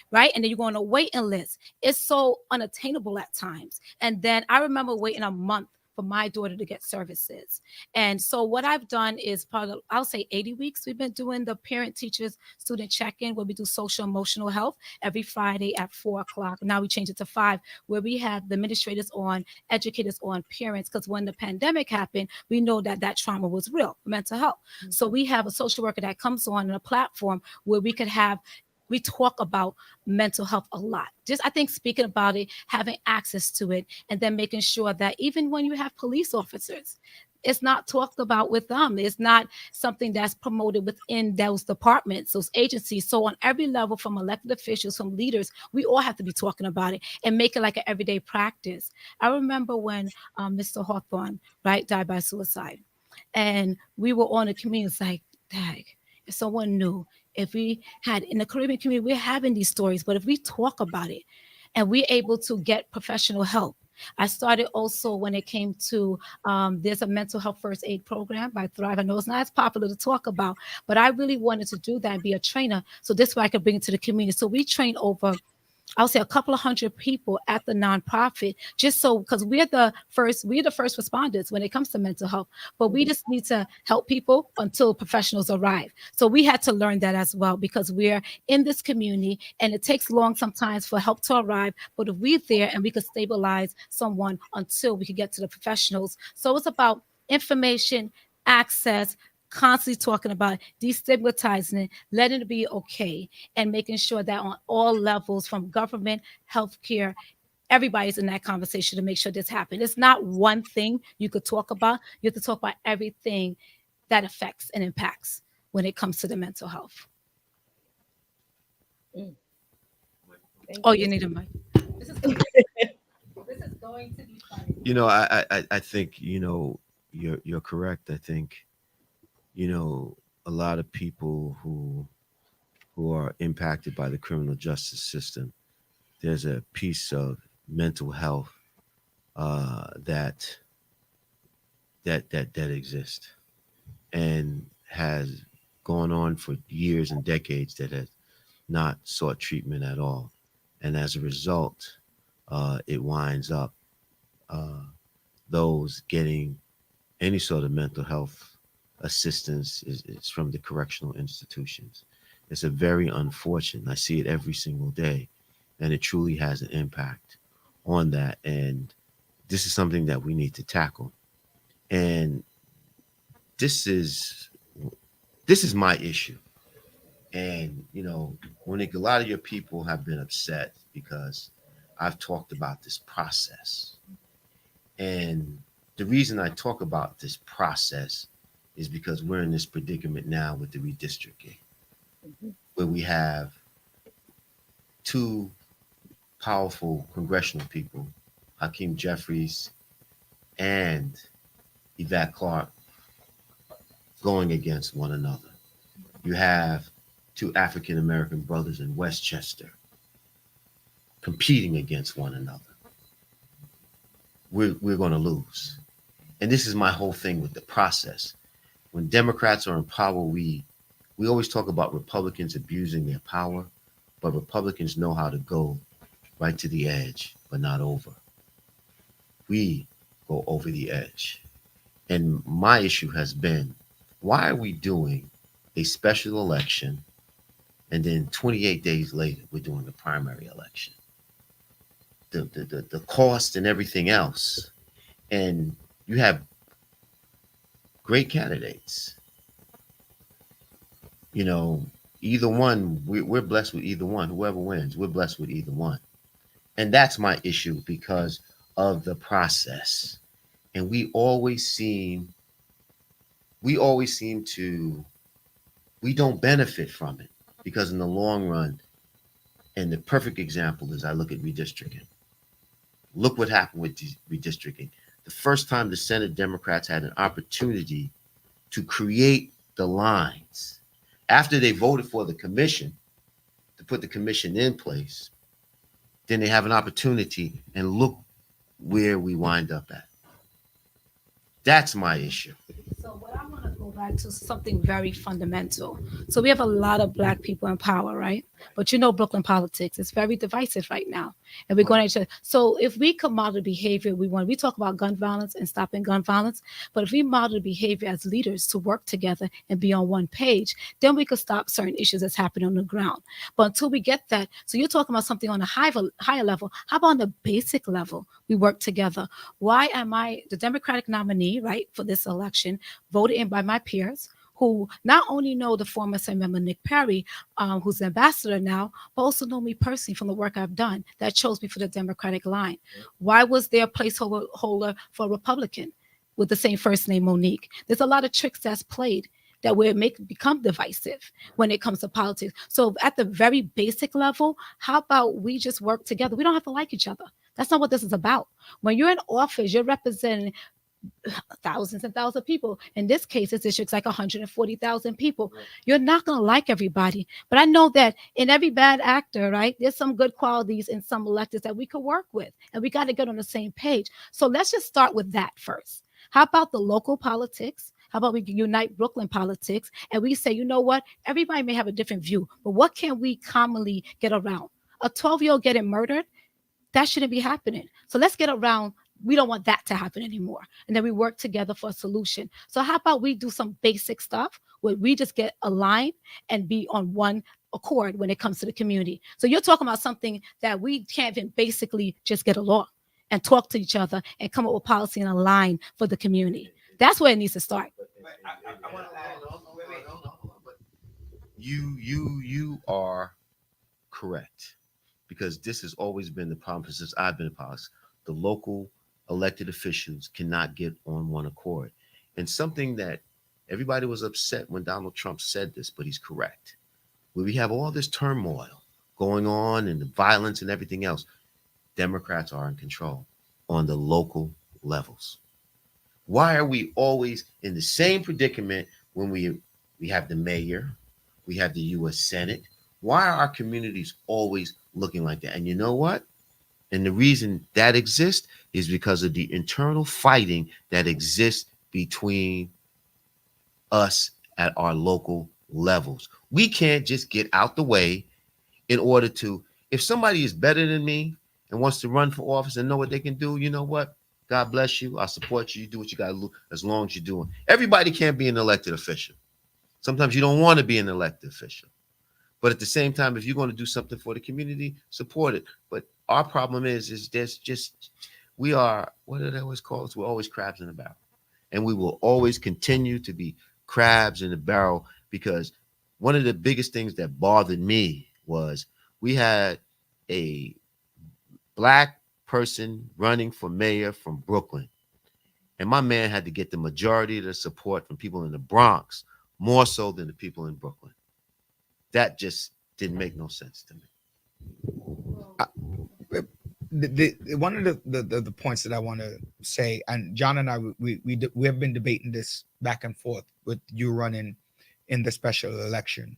Right. And then you go on a waiting list. It's so unattainable at times. And then I remember waiting a month for my daughter to get services. And so what I've done is part of, I'll say 80 weeks. We've been doing the parent teachers student check-in where we do social emotional health every Friday at 4:00. Now we change it to 5, where we have the administrators on, educators on, parents, because when the pandemic happened, we know that trauma was real, mental health. Mm-hmm. So we have a social worker that comes on a platform where we talk about mental health a lot. Just, I think, speaking about it, having access to it, and then making sure that even when you have police officers, it's not talked about with them. It's not something that's promoted within those departments, those agencies. So on every level, from elected officials, from leaders, we all have to be talking about it and make it like an everyday practice. I remember when Mr. Hawthorne, right, died by suicide. And we were on the community, it's like, dang, if someone knew, if we had in the Caribbean community, we're having these stories, but if we talk about it and we're able to get professional help, I started also when it came to there's a mental health first aid program by Thrive. I know it's not as popular to talk about, but I really wanted to do that and be a trainer. So this way I could bring it to the community. So we train over, I'll say, a couple of hundred people at the nonprofit, just so, because we're the first responders when it comes to mental health, but we just need to help people until professionals arrive. So we had to learn that as well, because we're in this community and it takes long sometimes for help to arrive. But if we're there and we could stabilize someone until we could get to the professionals. So it's about information, access, constantly talking about destigmatizing it, letting it be okay, and making sure that on all levels, from government, healthcare, everybody's in that conversation to make sure this happens. It's not one thing you could talk about. You have to talk about everything that affects and impacts when it comes to the mental health. Thank Oh, you. you need a mic. This is this is going to be funny. I think you're correct. I think a lot of people who are impacted by the criminal justice system, there's a piece of mental health that exists and has gone on for years and decades that has not sought treatment at all, and as a result, it winds up uh, those getting any sort of mental health assistance is from the correctional institutions. It's a very unfortunate. I see it every single day, and it truly has an impact on that. And this is something that we need to tackle. And this is this is my issue. And when a lot of your people have been upset because I've talked about this process, and the reason I talk about this process is because we're in this predicament now with the redistricting, where we have two powerful congressional people, Hakeem Jeffries and Yvette Clarke, going against one another. You have two African American brothers in Westchester competing against one another. We're going to lose. And this is my whole thing with the process. When Democrats are in power, we always talk about Republicans abusing their power, but Republicans know how to go right to the edge, but not over. We go over the edge. And my issue has been, why are we doing a special election and then 28 days later we're doing a primary election? The cost and everything else. And you have great candidates. Either one, we're blessed with either one. Whoever wins, we're blessed with either one. And that's my issue because of the process. And we always seem to, we don't benefit from it because in the long run, and the perfect example is I look at redistricting. Look what happened with redistricting. The first time the Senate Democrats had an opportunity to create the lines after they voted for the commission to put the commission in place, then they have an opportunity, and look where we wind up at. That's my issue. So what I want to go back to something very fundamental. So we have a lot of Black people in power, right? But Brooklyn politics is very divisive right now, and we're going to. So if we could model behavior, we talk about gun violence and stopping gun violence. But if we model behavior as leaders to work together and be on one page, then we could stop certain issues that's happening on the ground. But until we get that, so you're talking about something on a higher level. How about on the basic level? We work together. Why am I the Democratic nominee, right, for this election, voted in by my peers, who not only know the former Assembly member Nick Perry, who's the ambassador now, but also know me personally from the work I've done that chose me for the Democratic line? Why was there a placeholder for a Republican with the same first name, Monique? There's a lot of tricks that's played that will become divisive when it comes to politics. So at the very basic level, how about we just work together? We don't have to like each other. That's not what this is about. When you're in office, you're representing thousands and thousands of people. In this case, this district's like 140,000 people. You're not going to like everybody. But I know that in every bad actor, right, there's some good qualities in some electeds that we could work with. And we got to get on the same page. So let's just start with that first. How about the local politics? How about we unite Brooklyn politics and we say, you know what? Everybody may have a different view, but what can we commonly get around? A 12-year-old getting murdered, that shouldn't be happening. So let's get around. We don't want that to happen anymore. And then we work together for a solution. So how about we do some basic stuff where we just get aligned and be on one accord when it comes to the community. So you're talking about something that we can't even basically just get along and talk to each other and come up with policy and align for the community. That's where it needs to start. You are correct, because this has always been the problem since I've been in politics. The local elected officials cannot get on one accord. And something that everybody was upset when Donald Trump said this, but he's correct. When we have all this turmoil going on and the violence and everything else, Democrats are in control on the local levels. Why are we always in the same predicament when we have the mayor, we have the U.S. Senate? Why are our communities always looking like that? And you know what? And the reason that exists is because of the internal fighting that exists between us at our local levels. We can't just get out the way in order to, if somebody is better than me and wants to run for office and know what they can do, you know what? God bless you. I support you. You do what you got to do as long as you're doing. Everybody can't be an elected official. Sometimes you don't want to be an elected official. But at the same time, if you're going to do something for the community, support it. But our problem is there's just, we are, what do they always call us? We're always crabs in the barrel. And we will always continue to be crabs in the barrel, because one of the biggest things that bothered me was we had a Black person running for mayor from Brooklyn. And my man had to get the majority of the support from people in the Bronx, more so than the people in Brooklyn. That just didn't make no sense to me. One of the points that I want to say, and John and I, we have been debating this back and forth with you running in the special election.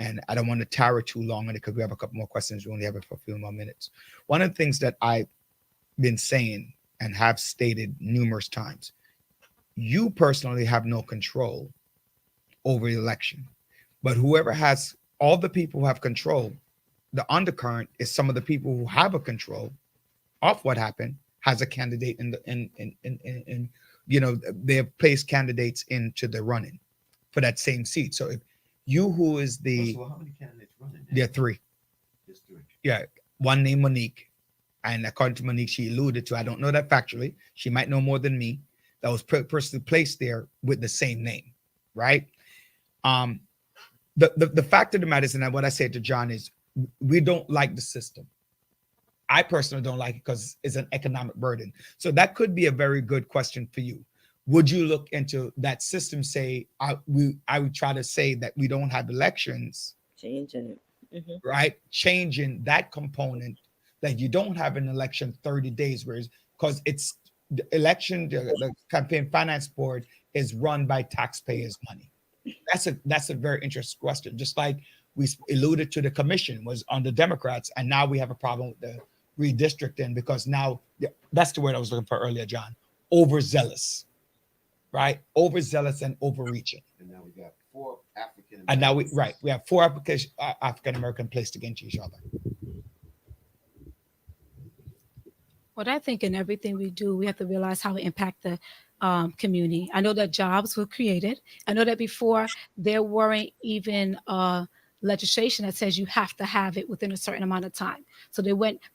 And I don't want to tarry too long on it because we have a couple more questions. We only have it for a few more minutes. One of the things that I've been saying and have stated numerous times, you personally have no control over the election. But whoever has, all the people who have control, the undercurrent is some of the people who have a control of what happened has a candidate in you know, they have placed candidates into the running for that same seat. So if you, who is the, So how many candidates running? there are three. There's three. Yeah, one named Monique, and according to Monique, she alluded to, I don't know that factually, she might know more than me, that was personally placed there with the same name, right? The fact of the matter is, and what I said to John is, we don't like the system. I personally don't like it because it's an economic burden. So that could be a very good question for you. Would you look into that system? Say, I would try to say that we don't have elections, Changing it. right? Changing that component, that you don't have an election 30 days, whereas because it's the election, the campaign finance board is run by taxpayers' money. That's a very interesting question. Just like we alluded to, the commission was on the Democrats, and now we have a problem with the redistricting because now that's the word I was looking for earlier, John. Overzealous, right? Overzealous and overreaching. And now we got four African. And now we have four African American placed against each other. What I think in everything we do, we have to realize how it impact the community. I know that jobs were created. I know that before there weren't even legislation that says you have to have it within a certain amount of time. So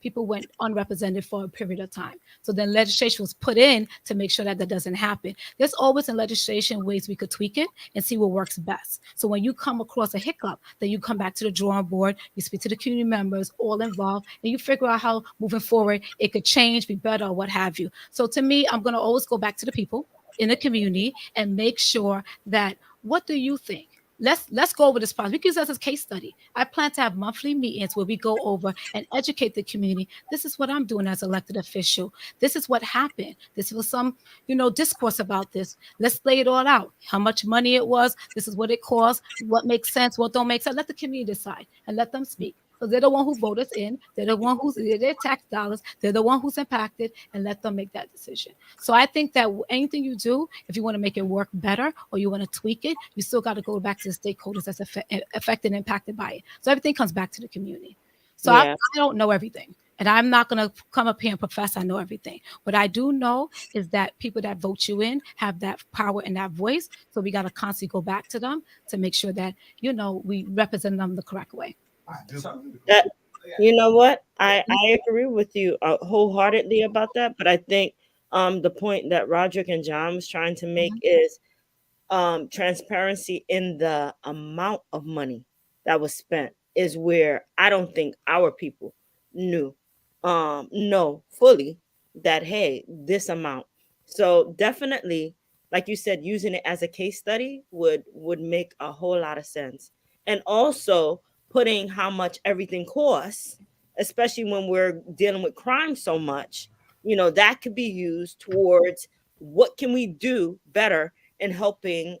people went unrepresented for a period of time. So then legislation was put in to make sure that that doesn't happen. There's always in legislation ways we could tweak it and see what works best. So when you come across a hiccup, then you come back to the drawing board, you speak to the community members, all involved, and you figure out how moving forward it could change, be better, or what have you. So to me, I'm going to always go back to the people in the community and make sure that, what do you think? let's go over this process. We can use this as a case study. I plan to have monthly meetings where we go over and educate the community. This is what I'm doing as elected official. This is what happened. This was some, discourse about this. Let's lay it all out. How much money it was. This is what it cost. What makes sense. What don't make sense. Let the community decide and let them speak. Because they're the one who voted us in. They're the one who's their tax dollars. They're the one who's impacted, and let them make that decision. So I think that anything you do, if you want to make it work better or you want to tweak it, you still got to go back to the stakeholders that's affected and impacted by it. So everything comes back to the community. So I Yeah. don't know everything. And I'm not going to come up here and profess I know everything. What I do know is that people that vote you in have that power and that voice. So we got to constantly go back to them to make sure that, we represent them the correct way. That, you know what? I agree with you wholeheartedly about that. But I think the point that Roderick and John was trying to make is transparency in the amount of money that was spent is where I don't think our people knew know fully that, hey, this amount. So definitely, like you said, using it as a case study would make a whole lot of sense. And also putting how much everything costs, especially when we're dealing with crime so much, that could be used towards what can we do better in helping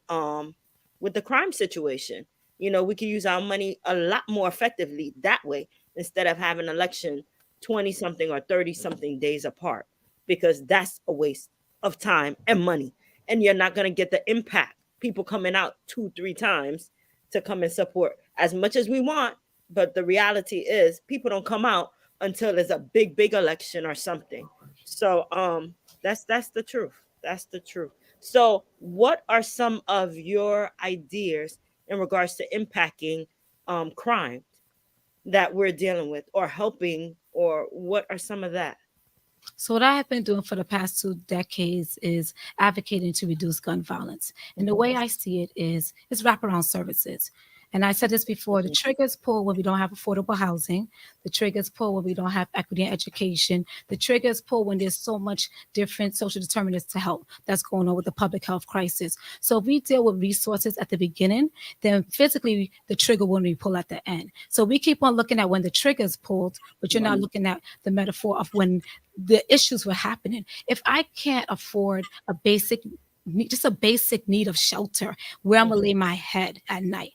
with the crime situation. We could use our money a lot more effectively that way instead of having election 20 something or 30 something days apart, because that's a waste of time and money. And you're not going to get the impact. People coming out 2-3 times to come and support as much as we want. But the reality is people don't come out until there's a big election or something. So that's the truth. That's the truth. So what are some of your ideas in regards to impacting crime that we're dealing with or helping, or what are some of that? So what I have been doing for the past 2 decades is advocating to reduce gun violence. And the way I see it is it's wraparound services. And I said this before, the triggers pull when we don't have affordable housing. The triggers pull when we don't have equity in education. The triggers pull when there's so much different social determinants to help that's going on with the public health crisis. So if we deal with resources at the beginning, then physically the trigger will be pulled at the end. So we keep on looking at when the trigger's pulled, but you're not looking at the metaphor of when the issues were happening. If I can't afford just a basic need of shelter, where I'm gonna lay my head at night,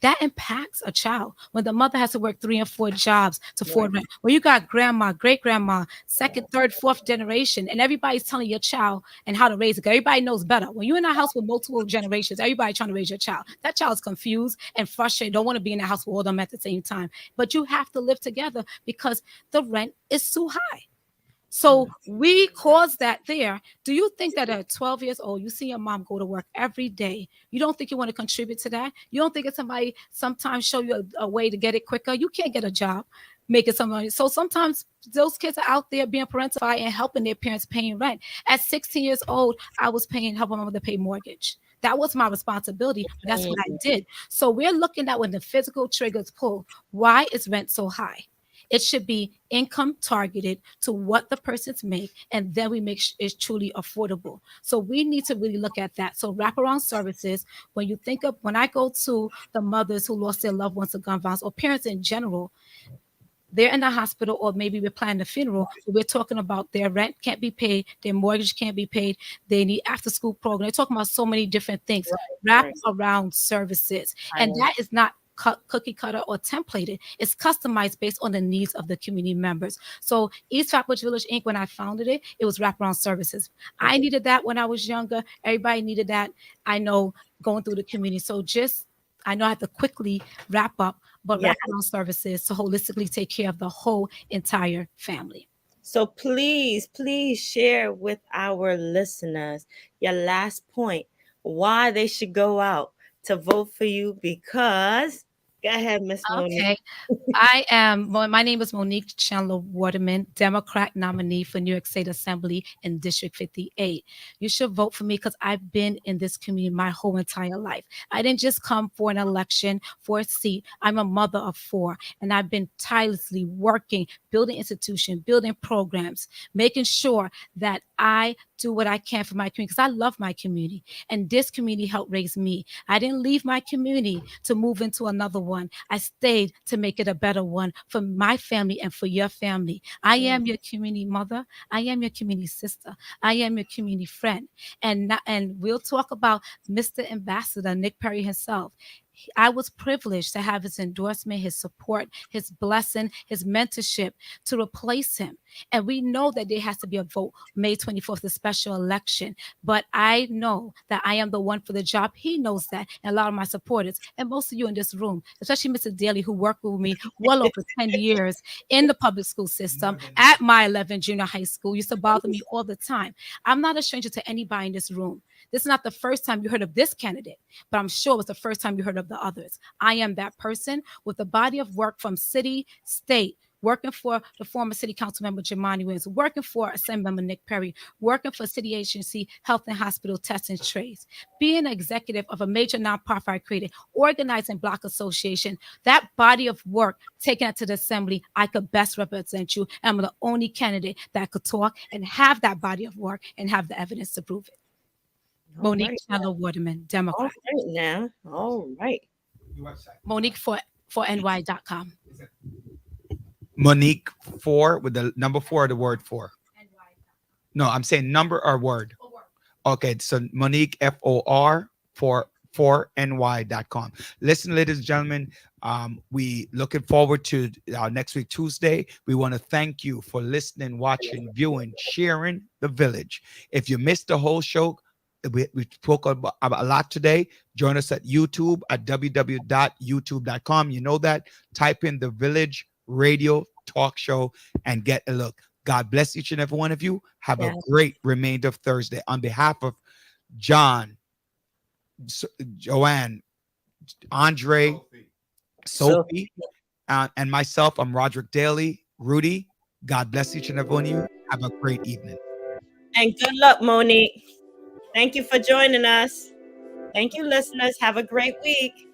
that impacts a child. When the mother has to work 3 and 4 jobs to afford rent, when you got grandma, great grandma, second, third, fourth generation, and everybody's telling your child and how to raise it. Everybody knows better. When you're in a house with multiple generations, everybody trying to raise your child. That child's confused and frustrated, don't want to be in the house with all of them at the same time. But you have to live together because the rent is too high. So we caused that there. Do you think that at 12 years old, you see your mom go to work every day? You don't think you want to contribute to that? You don't think if somebody sometimes show you a way to get it quicker? You can't get a job, making some money. So sometimes those kids are out there being parentified and helping their parents paying rent. At 16 years old, I was helping my mother pay mortgage. That was my responsibility, but that's what I did. So we're looking at when the physical triggers pull, why is rent so high? It should be income targeted to what the persons make, and then we make it truly affordable. So we need to really look at that. So wraparound services, when I go to the mothers who lost their loved ones to gun violence, or parents in general, they're in the hospital, or maybe we're planning a funeral. We're talking about their rent can't be paid, their mortgage can't be paid, they need after school program. They're talking about so many different things. Wrap around services. And that is not cookie cutter or templated. It's customized based on the needs of the community members. So East Flatbush Village Inc., when I founded it, it was wraparound services. I needed that when I was younger. Everybody needed that. I know, going through the community. So I know I have to quickly wrap up, but wraparound services to holistically take care of the whole entire family. So please share with our listeners your last point, why they should go out to vote for you, because go ahead, Miss Monique. Okay. My name is Monique Chandler Waterman, Democrat nominee for New York State Assembly in District 58. You should vote for me because I've been in this community my whole entire life. I didn't just come for an election, for a seat. I'm a mother of 4, and I've been tirelessly working, building institutions, building programs, making sure that I do what I can for my community because I love my community. And this community helped raise me. I didn't leave my community to move into another one. I stayed to make it a better one for my family and for your family. I am your community mother. I am your community sister. I am your community friend. And we'll talk about Mr. Ambassador Nick Perry himself. I was privileged to have his endorsement, his support, his blessing, his mentorship to replace him. And we know that there has to be a vote May 24th, the special election. But I know that I am the one for the job. He knows that. And a lot of my supporters, and most of you in this room, especially Mr. Daly, who worked with me well over 10 years in the public school system at my 11 junior high school, used to bother me all the time. I'm not a stranger to anybody in this room. This is not the first time you heard of this candidate, but I'm sure it was the first time you heard of the others. I am that person with a body of work from city, state, working for the former city council member Jamani Williams, working for Assembly member Nick Perry, working for city agency Health and Hospital Test and Trace, being an executive of a major nonprofit I created, organizing Block Association. That body of work taken it to the assembly, I could best represent you. And I'm the only candidate that could talk and have that body of work and have the evidence to prove it. Monique right. Chandler Waterman, All Democrat. right now. All right. Your website. Monique for NY.com. Monique 4 with the number 4, the word 4. No, I'm saying number or word. Okay, so Monique FOR for NY.com. Listen, ladies and gentlemen, we looking forward to next week, Tuesday. We want to thank you for listening, watching, viewing, sharing the village. If you missed the whole show, we spoke about a lot today. Join us at YouTube at www.youtube.com. You know that. Type in the Village Radio Talk Show and get a look. God bless each and every one of you. Have a great remainder of Thursday. On behalf of John, Joanne, Andre, Sophie, and myself, I'm Roderick Daly. Rudy, God bless each and every one of you. Have a great evening. And good luck, Monique. Thank you for joining us. Thank you, listeners. Have a great week.